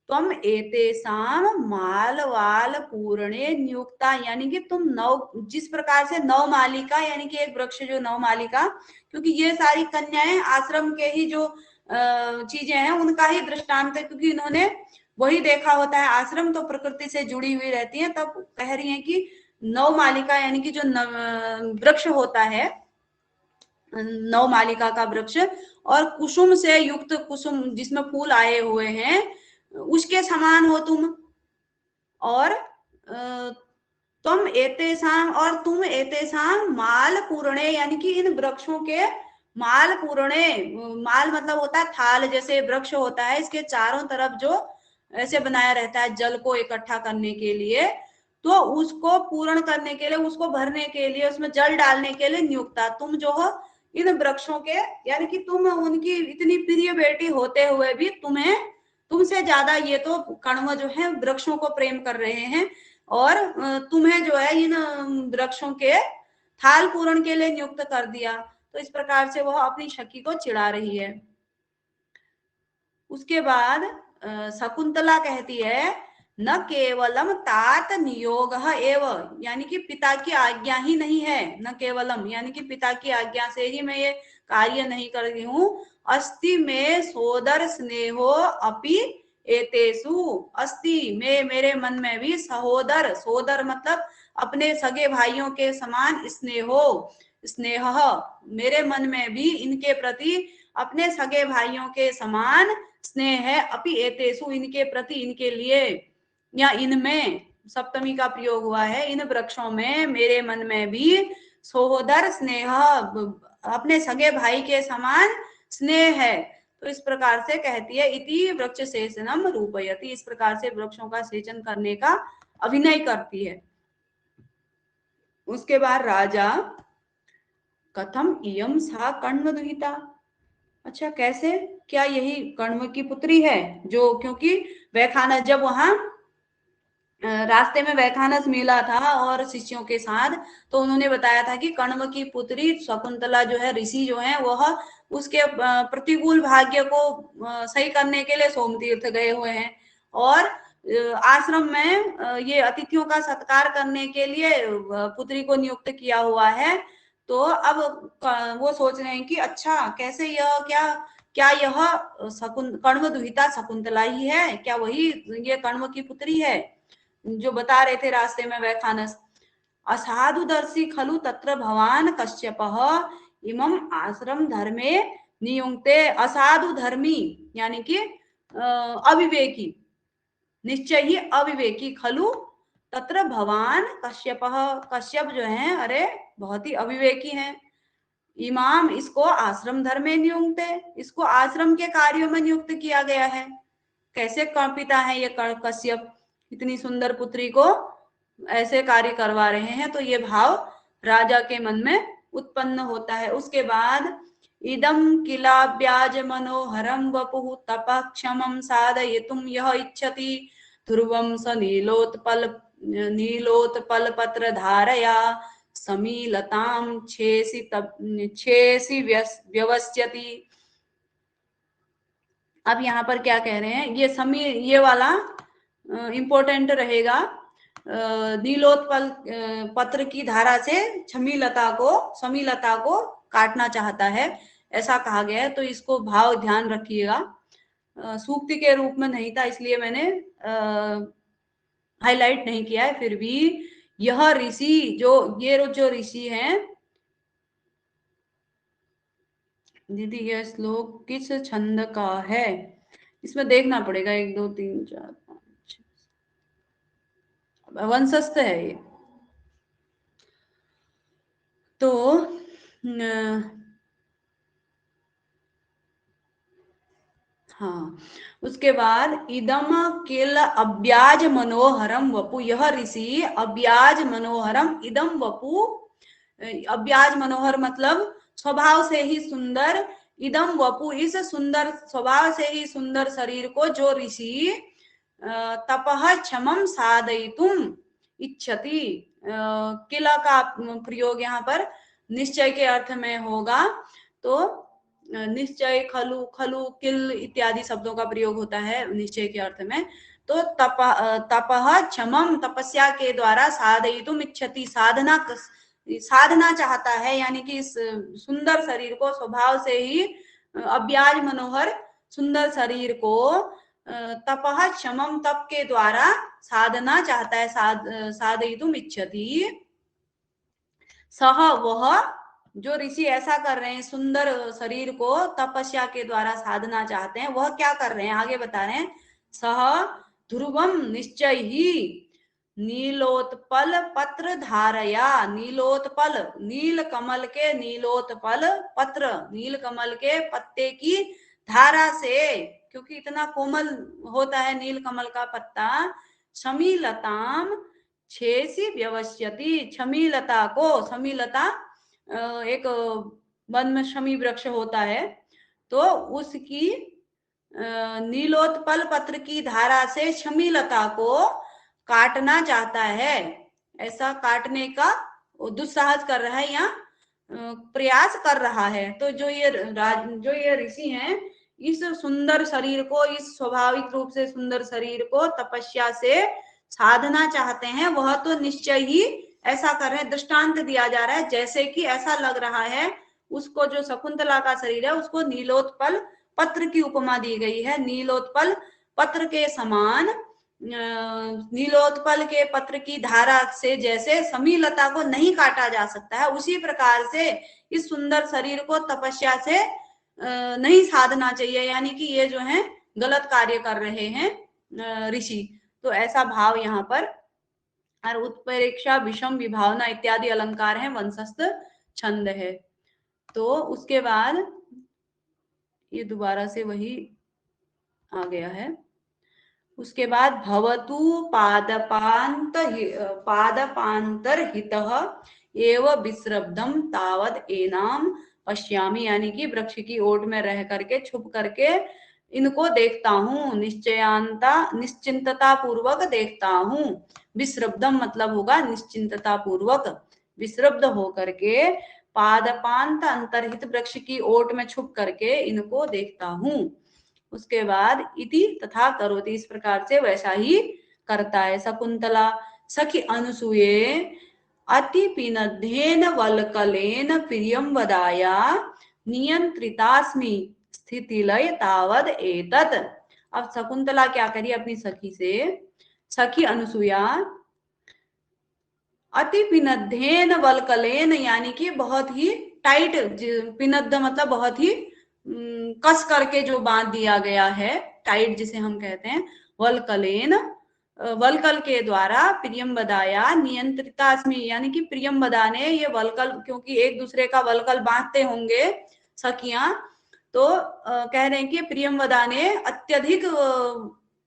त्वम एतेषाम मालवाल पूर्णे नियुक्ता, यानी कि तुम जिस प्रकार से नवमालिका, यानी कि एक वृक्ष जो नवमालिका, क्योंकि ये सारी कन्याएं आश्रम के ही जो चीजें हैं उनका ही दृष्टांत है, क्योंकि इन्होंने वही देखा होता है, आश्रम तो प्रकृति से जुड़ी हुई रहती है, तब कह रही है कि नवमालिका यानी कि जो वृक्ष होता है, नवमालिका का वृक्ष, और कुसुम से युक्त, कुसुम जिसमें फूल आए हुए हैं, उसके समान हो तुम। और तुम एतेषाम, और तुम एतेषाम माल पूर्णे, यानी कि इन वृक्षों के माल पूर्णे, माल मतलब होता है थाल, जैसे वृक्ष होता है इसके चारों तरफ जो ऐसे बनाया रहता है जल को इकट्ठा करने के लिए, तो उसको पूर्ण करने के लिए, उसको भरने के लिए, उसमें जल डालने के लिए नियुक्ता, तुम जो हो इन वृक्षों के, यानी कि तुम उनकी इतनी प्रिय बेटी होते हुए भी तुम्हें, तुमसे ज्यादा ये तो कण्व जो है वृक्षों को प्रेम कर रहे हैं, और तुम्हें जो है इन वृक्षों के थाल पूरण के लिए नियुक्त कर दिया। तो इस प्रकार से वह अपनी सखी को चिढ़ा रही है। उसके बाद शकुंतला कहती है न केवलम तात नियोग एव, यानी कि पिता की आज्ञा ही नहीं है, न केवलम यानी कि पिता की आज्ञा से ही मैं ये कार्य नहीं कर रही हूँ, अस्ति में सोदर स्नेहो अपि एतेषु, अस्ति में मेरे मन में भी सहोदर, सोदर मतलब अपने सगे भाइयों के समान, स्नेहो स्नेह, मेरे मन में भी इनके प्रति अपने सगे भाइयों के समान स्नेह है, अपि एतेषु इनके प्रति, इनके लिए, या इनमें सप्तमी का प्रयोग हुआ है, इन वृक्षों में मेरे मन में भी सोदर स्नेह, अपने सगे भाई के समान स्नेह है। तो इस प्रकार से कहती है इति वृक्ष सेचनम रूपयति, इस प्रकार से वृक्षों का सेचन करने का अभिनय करती है। उसके बाद राजा कथम इयम सा कण्वदुहिता, अच्छा कैसे, क्या यही कण्व की पुत्री है जो, क्योंकि वैखानस, जब वहां रास्ते में वैखानस मिला था और शिष्यों के साथ, तो उन्होंने बताया था कि कण्व की पुत्री शकुंतला जो है, ऋषि जो है वह उसके प्रतिकूल भाग्य को सही करने के लिए सोमतीर्थ गए हुए हैं, और आश्रम में ये अतिथियों का सत्कार करने के लिए पुत्री को नियुक्त किया हुआ है। तो अब वो सोच रहे हैं कि अच्छा कैसे, यह क्या, क्या यह कण्व दुहिता शकुंतला ही है क्या, वही ये कण्व की पुत्री है जो बता रहे थे रास्ते में वैखानस। असाधुदर्शी खलु तत्र भवान कश्यपः इमं आश्रम धर्मे नियुक्ते, असाधु धर्मी यानी कि अविवेकी, निश्चय ही अविवेकी, खलु तत्र भवान कश्यपः, कश्यप जो है अरे बहुत ही अविवेकी हैं, इमाम इसको आश्रम धर्मे नियुक्ते, इसको आश्रम के कार्यों में नियुक्त किया गया है। कैसे पिता है ये कश्यप, इतनी सुंदर पुत्री को ऐसे कार्य करवा रहे हैं, तो ये भाव राजा के मन में उत्पन्न होता है। उसके बाद इदं किलाब्याज मनोहरं वपुः तपः क्षमं साधयितुं यः इच्छति ध्रुवं स नीलोत्पल पत्र धारया समीलतां छेसी व्यवस्यति। अब यहाँ पर क्या कह रहे हैं, ये वाला इंपॉर्टेंट रहेगा। नीलोत्पल पत्र की धारा से समीलता को काटना चाहता है, ऐसा कहा गया है। तो इसको भाव ध्यान रखिएगा। सूक्ति के रूप में नहीं था, इसलिए मैंने हाईलाइट नहीं किया है। फिर भी यह ऋषि जो ऋषि हैं, दीदी यह श्लोक किस छंद का है, इसमें देखना पड़ेगा। 1 2 3 4 5 वंशस्थ है ये। तो हाँ, उसके बाद इदम किल अव्याज मनोहरम वपु, यह ऋषि अव्याज मनोहरम इदम वपु, अव्याज मनोहर मतलब स्वभाव से ही सुंदर, इदम वपु इस सुंदर स्वभाव से ही सुंदर शरीर को जो ऋषि तपह क्षमम साधयितुम इच्छति, किला का प्रयोग यहाँ पर निश्चय के अर्थ में होगा। तो निश्चय, खलु खलु किल इत्यादि शब्दों का प्रयोग होता है निश्चय के अर्थ में। तो तपह क्षमम तपस्या के द्वारा साधयितुम इच्छति, साधना चाहता है, यानी कि इस सुंदर शरीर को स्वभाव से ही अव्याज मनोहर सुंदर शरीर को तपह क्षमम तप के द्वारा साधना चाहता है, साधयितुम इच्छति। सह वह जो ऋषि ऐसा कर रहे हैं, सुंदर शरीर को तपस्या के द्वारा साधना चाहते हैं, वह क्या कर रहे हैं आगे बता रहे हैं। सह ध्रुवम निश्चय ही नीलोत्पल पत्र धारया, नीलोत्पल नील कमल के नीलोत्पल पत्र, नील कमल के पत्ते की धारा से, क्योंकि इतना कोमल होता है नील कमल का पत्ता, समीलताम छेसी व्यवस्यति, छमीलता को, समीलता एक वन में शमी वृक्ष होता है, तो उसकी नीलोत्पल पत्र की धारा से शमीलता को काटना चाहता है। ऐसा काटने का दुस्साहस कर रहा है या प्रयास कर रहा है। तो जो ये ऋषि हैं, इस सुंदर शरीर को, इस स्वाभाविक रूप से सुंदर शरीर को तपस्या से साधना चाहते हैं, वह तो निश्चय ही ऐसा कर रहे हैं। दृष्टांत दिया जा रहा है, जैसे कि ऐसा लग रहा है उसको, जो शकुंतला का शरीर है उसको नीलोत्पल पत्र की उपमा दी गई है। नीलोत्पल पत्र के समान, नीलोत्पल के पत्र की धारा से जैसे समीलता को नहीं काटा जा सकता है, उसी प्रकार से इस सुंदर शरीर को तपस्या से नहीं साधना चाहिए, यानी कि ये जो है गलत कार्य कर रहे हैं ऋषि। तो ऐसा भाव यहाँ पर, और उत्प्रेक्षा विषम विभावना इत्यादि अलंकार है, वंशस्थ छंद है। तो उसके बाद ये दोबारा से वही आ गया है। उसके बाद भवतु पादपांतर हितः एव विश्रब्धम तावद एनाम पश्यामि, यानी कि वृक्ष की ओट में रह करके, छुप करके इनको देखता हूँ, निश्चिंतता पूर्वक देखता हूँ। विश्रब्धम मतलब होगा निश्चिंतता पूर्वक, विश्रब्ध होकर के पादपांत अंतरहित वृक्ष की ओट में छुप करके इनको देखता हूँ। उसके बाद इति तथा करोति, इस प्रकार से वैसा ही करता है। शकुंतला सखी अनुसूये अति पिनद्धेन वल्कलेन प्रियं वदाया नियंत्रितास्मि स्थितिलय तावद एतत्। अब शकुंतला क्या करी अपनी सखी से, सखी अनुसूया अति पिनद्धेन वल्कलेन, यानी कि बहुत ही टाइट, पिनद्ध मतलब बहुत ही कस करके जो बांध दिया गया है, टाइट जिसे हम कहते हैं, वल्कलेन वल्कल के द्वारा प्रियम बदाया नियंत्रितास्मि, यानी कि प्रियम बदा ने ये वल्कल, क्योंकि एक दूसरे का वल्कल बांधते होंगे सखियां, तो कह रहे हैं कि प्रियम बदा ने अत्यधिक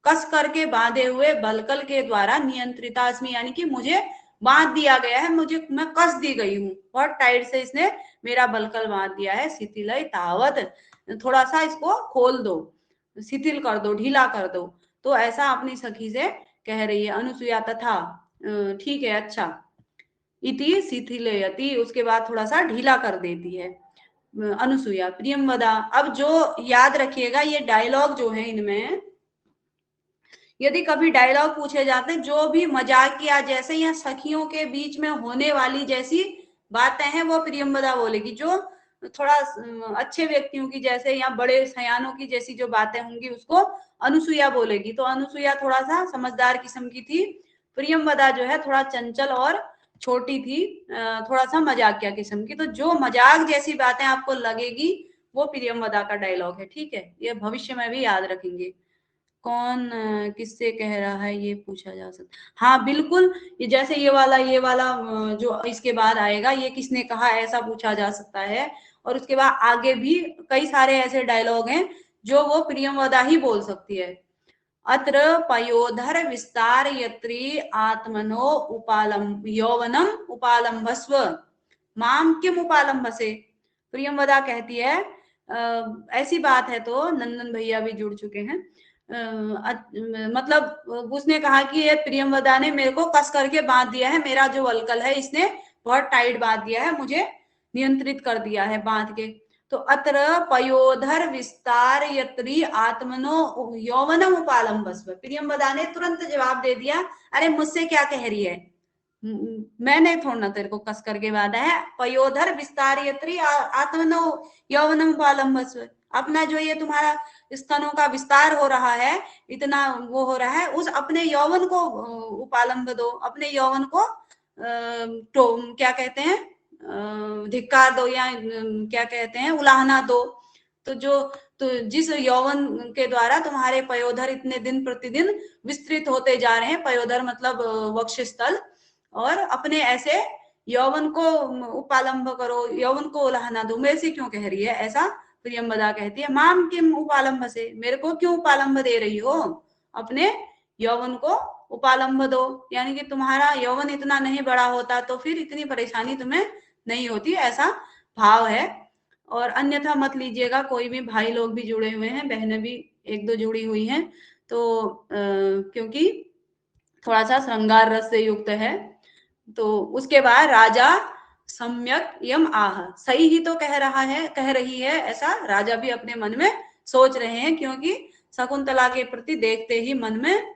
कस करके बांधे हुए बलकल के द्वारा नियंत्रितास्मि, यानी कि मुझे बांध दिया गया है, मुझे मैं कस दी गई हूँ, बहुत टाइट से इसने मेरा बलकल बांध दिया है। शिथिलय तावत, थोड़ा सा इसको खोल दो, शिथिल कर दो, ढीला कर दो। तो ऐसा अपनी सखी से कह रही है अनुसुईया। तथा ठीक है, अच्छा, इति शिथिलयति, उसके बाद थोड़ा सा ढीला कर देती है अनुसुईया। प्रियंवदा, अब जो याद रखिएगा ये डायलॉग जो है, इनमें यदि कभी डायलॉग पूछे जाते हैं जो भी मजाकिया जैसे या सखियों के बीच में होने वाली जैसी बातें हैं वो प्रियंवदा बोलेगी, जो थोड़ा अच्छे व्यक्तियों की जैसे या बड़े सयानों की जैसी जो बातें होंगी उसको अनुसुईया बोलेगी। तो अनुसुईया थोड़ा सा समझदार किस्म की थी, प्रियंवदा जो है थोड़ा चंचल और छोटी थी, थोड़ा सा मजाकिया किस्म की। तो जो मजाक जैसी बातें आपको लगेगी वो प्रियंवदा का डायलॉग है, ठीक है, ये भविष्य में भी याद रखेंगे। कौन किससे कह रहा है ये पूछा जा सकता, हाँ बिल्कुल, ये जैसे ये वाला जो इसके बाद आएगा, ये किसने कहा ऐसा पूछा जा सकता है। और उसके बाद आगे भी कई सारे ऐसे डायलॉग हैं जो वो प्रियंवदा ही बोल सकती है। अत्र पयोधर विस्तार यत्री आत्मनो उपालम यौवनम उपालंभस्व माम किम उपालंभसे। प्रियंवदा कहती है ऐसी बात है, तो नंदन भैया भी जुड़ चुके हैं, मतलब उसने कहा कि ये प्रियंवदा ने मेरे को कस करके बांध दिया है, मेरा जो वल्कल है इसने बहुत टाइट बांध दिया है, मुझे नियंत्रित कर दिया है बांध के। तो अत्र पयोधर विस्तार यत्री आत्मनो यौवनम उपालंबस्व, प्रियंवदा ने तुरंत जवाब दे दिया, अरे मुझसे क्या कह रही है, मैंने थोड़ा ना तेरे को कस करके बांधा है। पयोधर विस्तार यत्री आत्मनो यौवनम उपालंबस्व, अपना जो ये तुम्हारा स्तनों का विस्तार हो रहा है, इतना वो हो रहा है, उस अपने यौवन को उपालंब दो, अपने यौवन को तो क्या कहते हैं, धिक्कार दो, या क्या कहते हैं, उलाहना दो। तो जो तो जिस यौवन के द्वारा तुम्हारे पयोधर इतने दिन प्रतिदिन विस्तृत होते जा रहे हैं, पयोधर मतलब वक्षस्थल, और अपने ऐसे यौवन को उपालंब करो, यौवन को उलाहना दो, मेरे से क्यों कह रही है ऐसा। प्रियंवदा कहती है माम किम उपालंब से, मेरे को क्यों उपालंब दे रही हो, अपने यौवन को उपालंब दो, यानी कि तुम्हारा यौवन इतना नहीं बड़ा होता तो फिर इतनी परेशानी तुम्हें नहीं होती, ऐसा भाव है। और अन्यथा मत लीजिएगा, कोई भी भाई लोग भी जुड़े हुए हैं, बहनें भी एक दो जुड़ी हुई हैं, तो क्योंकि थोड़ा सा श्रृंगार रस से युक्त है। तो उसके बाद राजा सम्यक यम आह, सही ही तो कह रहा है, कह रही है, ऐसा राजा भी अपने मन में सोच रहे हैं, क्योंकि शकुंतला के प्रति देखते ही मन में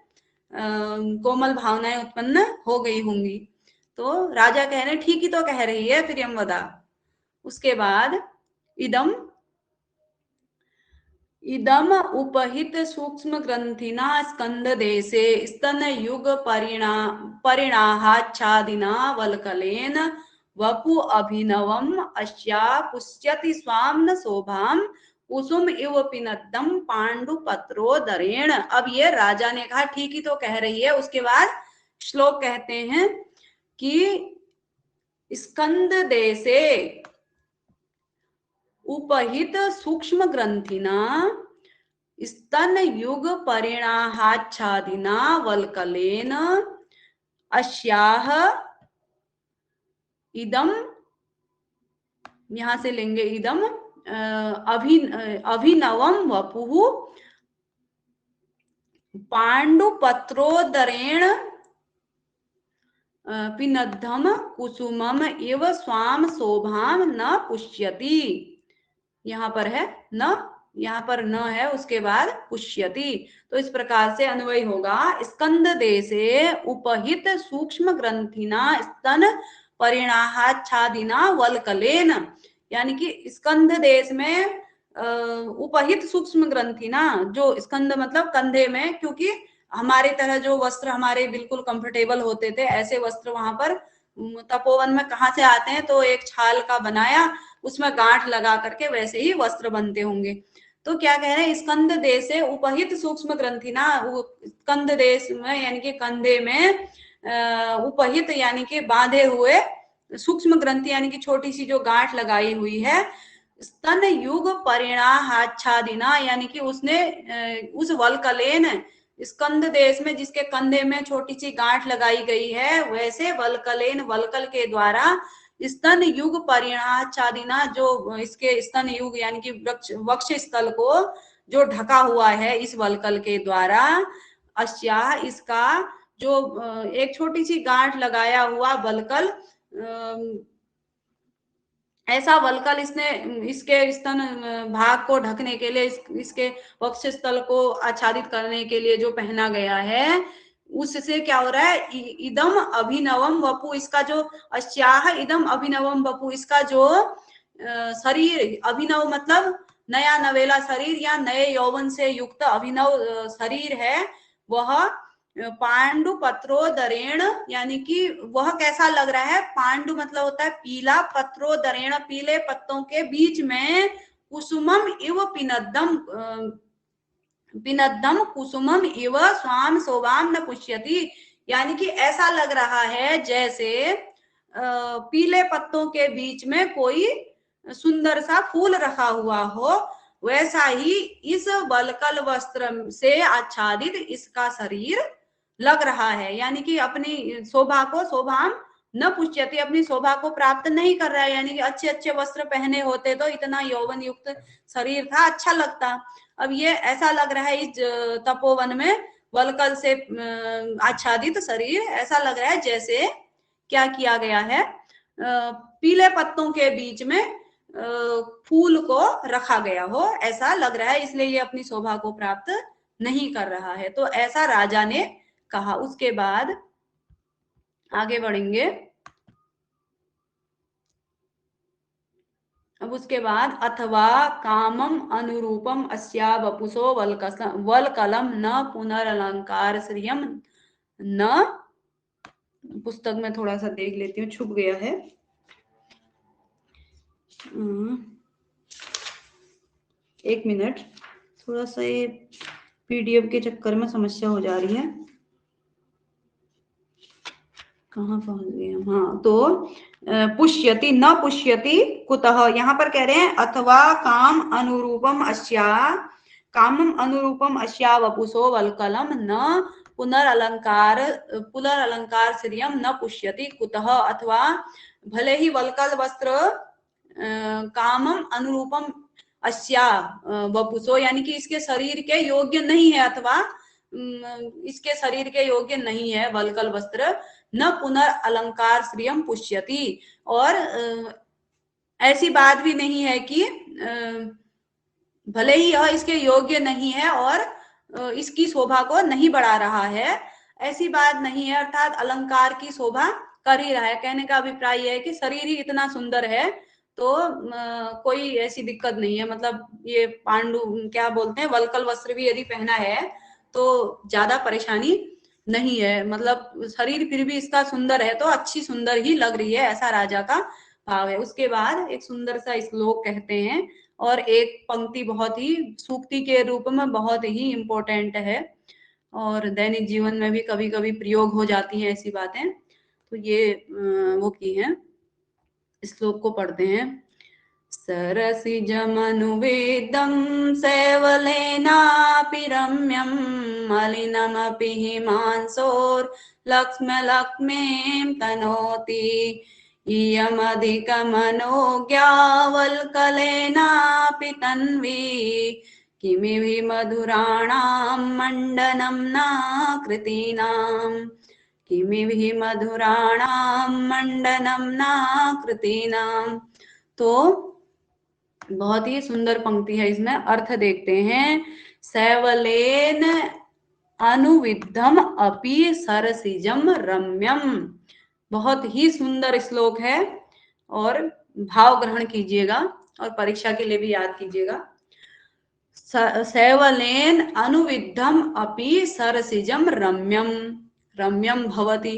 कोमल भावनाएं उत्पन्न हो गई होंगी। तो राजा कह रहे ठीक ही तो कह रही है प्रियंवदा। उसके बाद इदम इदम उपहित सूक्ष्म ग्रंथिना स्कंद देशे स्तन युग परिणाहाच्छादिना वल्कलेन वपु अभिनवम अस्या पुष्यति स्वाम्न शोभाम कुसुम इव पिनद्दम पांडु पत्रोदरेण। अब ये राजा ने कहा ठीक ही तो कह रही है। उसके बाद श्लोक कहते हैं कि स्कंद देशे उपहित सूक्ष्म ग्रंथिना स्तन युग परिणाहाच्छादिना वल्कलेन अस्याह इदम, यहां से लेंगे इदम अभिनवम वपुः पांडुपत्रोदरेण पिनद्धम कुसुमम इव स्वाम शोभाम न पुष्यति। यहाँ पर है न, यहाँ पर न है, उसके बाद पुष्यति। तो इस प्रकार से अन्वय होगा, स्कंद देशे उपहित सूक्ष्म ग्रंथिना स्तन परिणाहाच्छादिना वल्कलेन, यानी कि स्कंद देश में उपहित सूक्ष्म ग्रंथि ना, जो स्कंद मतलब कंधे में, क्योंकि हमारे तरह जो वस्त्र हमारे बिल्कुल कंफर्टेबल होते थे, ऐसे वस्त्र वहां पर तपोवन में कहाँ से आते हैं, तो एक छाल का बनाया, उसमें गांठ लगा करके वैसे ही वस्त्र बनते होंगे। तो क्या कह रहे हैं, स्कंद देश से उपहित सूक्ष्म ग्रंथि ना, स्कंद देश में यानी कि कंधे में उपहित यानी कि बांधे हुए सूक्ष्म ग्रंथि यानी कि छोटी सी जो गांठ लगाई हुई है, स्तन युग परिणाहाच्छादिना, यानी कि उसने उस वल्कलेन स्कंद देश में जिसके कंधे में छोटी सी गांठ लगाई गई है, वैसे वल्कलेन वल्कल के द्वारा स्तन युग परिणाच्छादिना, जो इसके स्तन युग यानी कि वक्ष स्थल को जो ढका हुआ है इस वल्कल के द्वारा, अस्या इसका जो एक छोटी सी गांठ लगाया हुआ वल्कल, ऐसा वल्कल इसने इसके स्तन भाग को ढकने के लिए, इसके वक्ष स्थल को आच्छादित करने के लिए जो पहना गया है, उससे क्या हो रहा है, इदम अभिनवम वपु, इसका जो अस्याह इदम अभिनवम वपु, इसका जो शरीर, अभिनव मतलब नया नवेला शरीर या नए यौवन से युक्त अभिनव शरीर है, वह पांडु पत्रोदरेण, यानी कि वह कैसा लग रहा है, पांडु मतलब होता है पीला, पत्रोदरेण पीले पत्तों के बीच में, कुसुमम इव पिनद्दम, पिनद्दम कुसुमम इव स्वाम शोभाम न पुष्यति, यानी कि ऐसा लग रहा है जैसे पीले पत्तों के बीच में कोई सुंदर सा फूल रखा हुआ हो, वैसा ही इस वल्कल वस्त्र से आच्छादित इसका शरीर लग रहा है, यानी कि अपनी शोभा को, शोभाम न पुष्यति, अपनी शोभा को प्राप्त नहीं कर रहा है, यानी कि अच्छे अच्छे वस्त्र पहने होते तो इतना यौवन युक्त शरीर था, अच्छा लगता। अब ये ऐसा लग रहा है इस तपोवन में वल्कल से आच्छादित शरीर, ऐसा लग रहा है जैसे क्या किया गया है, पीले पत्तों के बीच में फूल को रखा गया हो, ऐसा लग रहा है, इसलिए ये अपनी शोभा को प्राप्त नहीं कर रहा है। तो ऐसा राजा ने कहा। उसके बाद आगे बढ़ेंगे। अब उसके बाद अथवा कामम अनुरूपम अस्या वपुषो वल्कलम न पुनरलंकार श्रियम न, पुस्तक में थोड़ा सा देख लेती हूँ, छुप गया है। एक मिनट, थोड़ा सा ये पीडीएफ के चक्कर में समस्या हो जा रही है, कहाँ पहुंच गए हम, हाँ, तो पुष्यति न पुष्यति कुतः, यहाँ पर कह रहे हैं अथवा काम अनुरूपम अस्या, कामम अनुरूपम अस्या वपुषो वल्कलम न पुनरअलंकार श्रियम न पुष्यति कुतः, अथवा भले ही वल्कल वस्त्र कामम अनुरूपम अस्या वपुषो, यानी कि इसके शरीर के योग्य नहीं है, अथवा इसके शरीर के योग्य नहीं है वल्कल वस्त्र, न पुनर्अलंकार श्रियम पुष्यति, और ऐसी बात भी नहीं है कि भले ही यह इसके योग्य नहीं है और इसकी शोभा को नहीं बढ़ा रहा है, ऐसी बात नहीं है, अर्थात अलंकार की शोभा कर ही रहा है। कहने का अभिप्राय यह है कि शरीर ही इतना सुंदर है तो कोई ऐसी दिक्कत नहीं है, मतलब ये पांडु क्या बोलते हैं, वल्कल वस्त्र भी यदि पहना है तो ज्यादा परेशानी नहीं है, मतलब शरीर फिर भी इसका सुंदर है तो अच्छी सुंदर ही लग रही है, ऐसा राजा का भाव है। उसके बाद एक सुंदर सा श्लोक कहते हैं, और एक पंक्ति बहुत ही सूक्ति के रूप में बहुत ही इम्पोर्टेंट है, और दैनिक जीवन में भी कभी कभी प्रयोग हो जाती हैं ऐसी बातें, तो ये वो की है। श्लोक को पढ़ते हैं। सरसिजमनुवेदं सेवलेनापि रम्यं मलिनमपि हिमांशोर्लक्ष्म्यलक्ष्मीं तनोति इयमधिकमनोज्ञा वल्कलेनापि तन्वी किमिहि मधुराणां मण्डनं नाकृतीनां किमिहि मधुराणां मण्डनं नाकृतीनां। तो बहुत ही सुंदर पंक्ति है, इसमें अर्थ देखते हैं। सैवलेन अनुविद्धम अपि सरसिजम रम्यम, बहुत ही सुंदर श्लोक है और भाव ग्रहण कीजिएगा और परीक्षा के लिए भी याद कीजिएगा। सैवलेन अनुविद्धम अपि सरसिजम रम्यम, रम्यम भवति,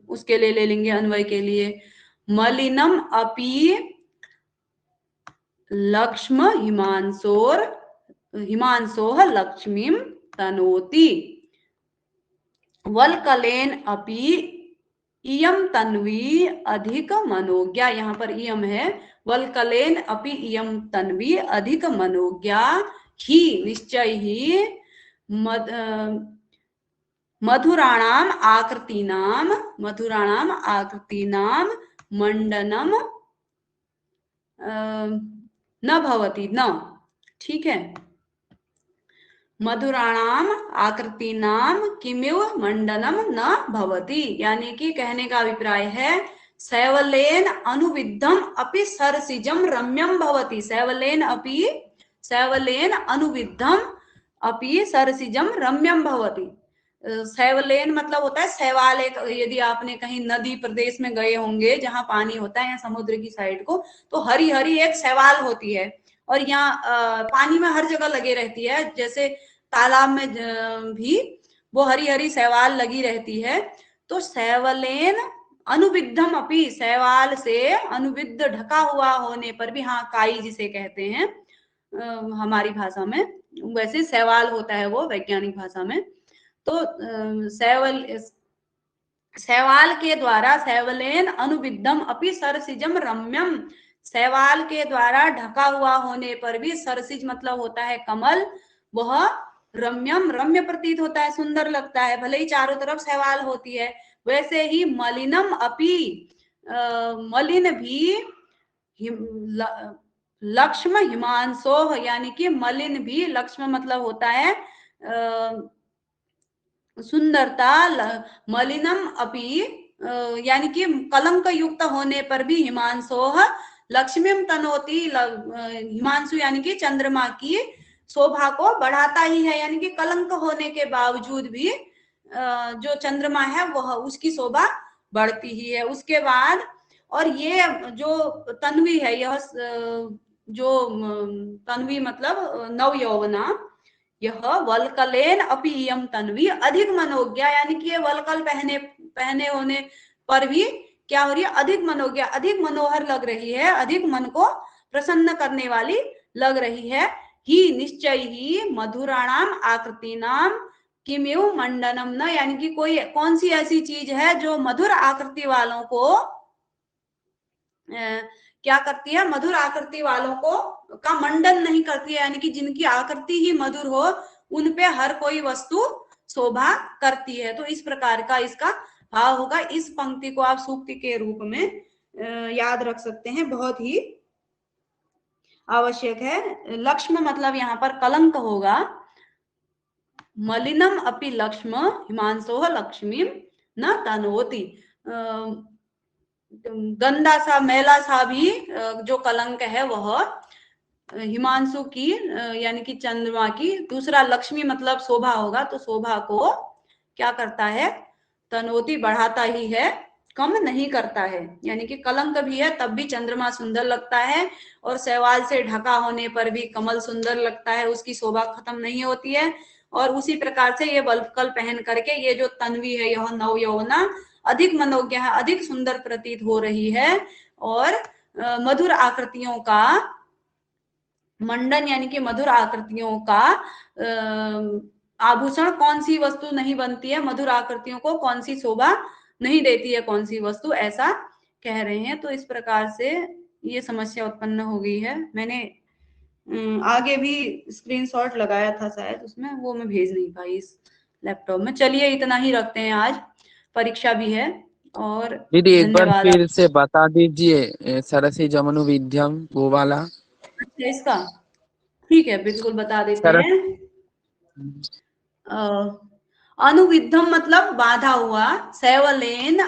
उसके लिए ले लेंगे अन्वय के लिए। मलिनम अपि लक्ष्म हिमांशोः लक्ष्मीं तनोति वल्कलेन अपि इयम तन्वी अधिक मनोज्ञा, यहाँ पर इयम है, वल्कलेन अपि इयम तन्वी अधिक मनोज्ञा ही, निश्चय ही मधुराणाम आकृतीनाम मंडनम न भवति न, ठीक है। मधुराणाम आकृतीनाम किमिव मंडनम न भवति, यानी कि कहने का अभिप्राय है सैवलेन अनुविद्धम अपि सरसिजम रम्यम भवति। सैवलेन अनुविद्धम अपि सरसिजम रम्यम भवति। सैवलेन मतलब होता है शैवाल। एक यदि आपने कहीं नदी प्रदेश में गए होंगे जहां पानी होता है या समुद्र की साइड को, तो हरी हरी एक शैवाल होती है, और यहाँ पानी में हर जगह लगे रहती है, जैसे तालाब में भी वो हरी हरी शैवाल लगी रहती है। तो सैवलेन अनुविद्धम अपि, शैवाल से अनुविद्ध ढका हुआ होने पर भी, हाँ काई जिसे कहते हैं हमारी भाषा में, वैसे शैवाल होता है वो वैज्ञानिक भाषा में। तो शैवाल के द्वारा सैवलेन अनुविद्धम अपि सरसिजम रम्यम, शैवाल के द्वारा ढका हुआ होने पर भी, सरसिज मतलब होता है कमल, वह रम्यम रम्य प्रतीत होता है, सुंदर लगता है, भले ही चारों तरफ शैवाल होती है। वैसे ही मलिनम अपि, मलिन भी लक्ष्म हिमांशोः, यानी कि मलिन भी, लक्ष्म मतलब होता है सुंदरता, मलिनम अपि यानी कि कलंक युक्त होने पर भी, हिमांशोः लक्ष्मीम तनोति, हिमांशु यानी कि चंद्रमा की शोभा को बढ़ाता ही है, यानी कि कलंक होने के बावजूद भी जो चंद्रमा है वह उसकी शोभा बढ़ती ही है। उसके बाद, और ये जो तन्वी है, यह जो तन्वी मतलब नव यौवना, यह वलकलेन अपि इयं तन्वी अधिक मनोज्ञा, यानी कि ये वलकल पहने होने पर भी क्या हो रही है, अधिक मनोज्ञा, अधिक मनोहर लग रही है, अधिक मन को प्रसन्न करने वाली लग रही है। ही निश्चय ही मधुराणाम आकृतीनाम किमिव मंडनम न, यानी कि कौन सी ऐसी चीज है जो मधुर आकृति वालों को क्या करती है, मधुर आकृति वालों को का मंडन नहीं करती है, यानी कि जिनकी आकृति ही मधुर हो उन पे हर कोई वस्तु शोभा करती है। तो इस प्रकार का इसका भाव होगा। इस पंक्ति को आप सूक्ति के रूप में याद रख सकते हैं, बहुत ही आवश्यक है। लक्ष्म मतलब यहाँ पर कलंक होगा। मलिनम अपि लक्ष्म हिमांशोः लक्ष्मीम न तनोति, गंदा सा मैला सा भी जो कलंक है वह हिमांशु की यानी कि चंद्रमा की, दूसरा लक्ष्मी मतलब शोभा होगा, तो शोभा को क्या करता है, तनोति बढ़ाता ही है, कम नहीं करता है। यानी कि कलंक भी है तब भी चंद्रमा सुंदर लगता है, और शैवाल से ढका होने पर भी कमल सुंदर लगता है, उसकी शोभा खत्म नहीं होती है। और उसी प्रकार से ये वल्कल पहन करके ये जो तन्वी है, यह नव यौवना अधिक मनोज्ञ है, अधिक सुंदर प्रतीत हो रही है। और मधुर आकृतियों का मंडन, यानी कि मधुर आकृतियों का आभूषण कौन सी वस्तु नहीं बनती है, मधुर आकृतियों को कौन सी शोभा नहीं देती है, कौन सी वस्तु, ऐसा कह रहे हैं। तो इस प्रकार से ये समस्या उत्पन्न हो गई है। मैंने आगे भी स्क्रीनशॉट लगाया था शायद, उसमें वो मैं भेज नहीं पाई इस लैपटॉप में। चलिए इतना ही रखते हैं, आज परीक्षा भी है। और दीदी एक बार धन्यवाद। फिर से बता दीजिए, सरसिजम अनुविध्यम वो वाला। अच्छा, इसका ठीक है, बिल्कुल बता देते हैं। अनुविद्धम मतलब बाधा हुआ, सैवलेन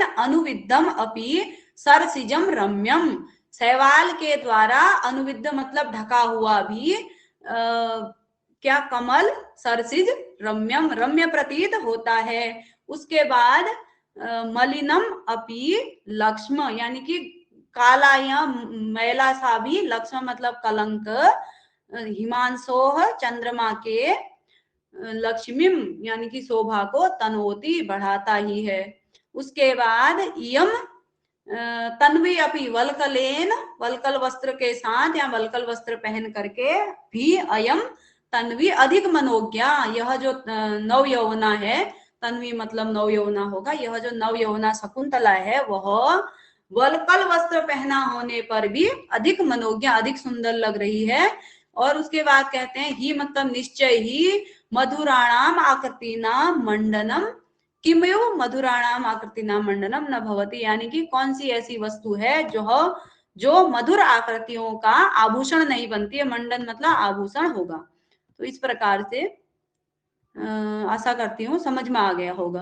अनुविद्धम अपि सरसिजम रम्यम, शैवाल के द्वारा अनुविद्ध मतलब ढका हुआ भी क्या कमल सरसिज रम्यम रम्य प्रतीत होता है। उसके बाद मलिनम अपि लक्ष्म, यानी कि काला या मैला सा भी, लक्ष्म मतलब कलंक, हिमांशोः चंद्रमा के लक्ष्मीम यानी कि शोभा को तनोति बढ़ाता ही है। उसके बाद इयम तन्वी अपि वलकलेन, वलकल वस्त्र के साथ या वलकल वस्त्र पहन करके भी अयम तन्वी अधिक मनोज्ञा, यह जो नव यौवना है, तन्वी मतलब नव यौवना होगा, यह जो नव यौवना शकुंतला है वह वलकल वस्त्र पहना होने पर भी अधिक मनोज्ञा, अधिक सुंदर लग रही है। और उसके बाद कहते हैं ही मतलब निश्चय ही मधुराणाम आकृतिनाम मंडनम किमयो मधुराणाम आकृतिनाम मंडनम न भवति, यानी कि कौन सी ऐसी वस्तु है जो मधुर आकृतियों का आभूषण नहीं बनती है। मंडन मतलब आभूषण होगा। तो इस प्रकार से आशा करती हूँ समझ में आ गया होगा।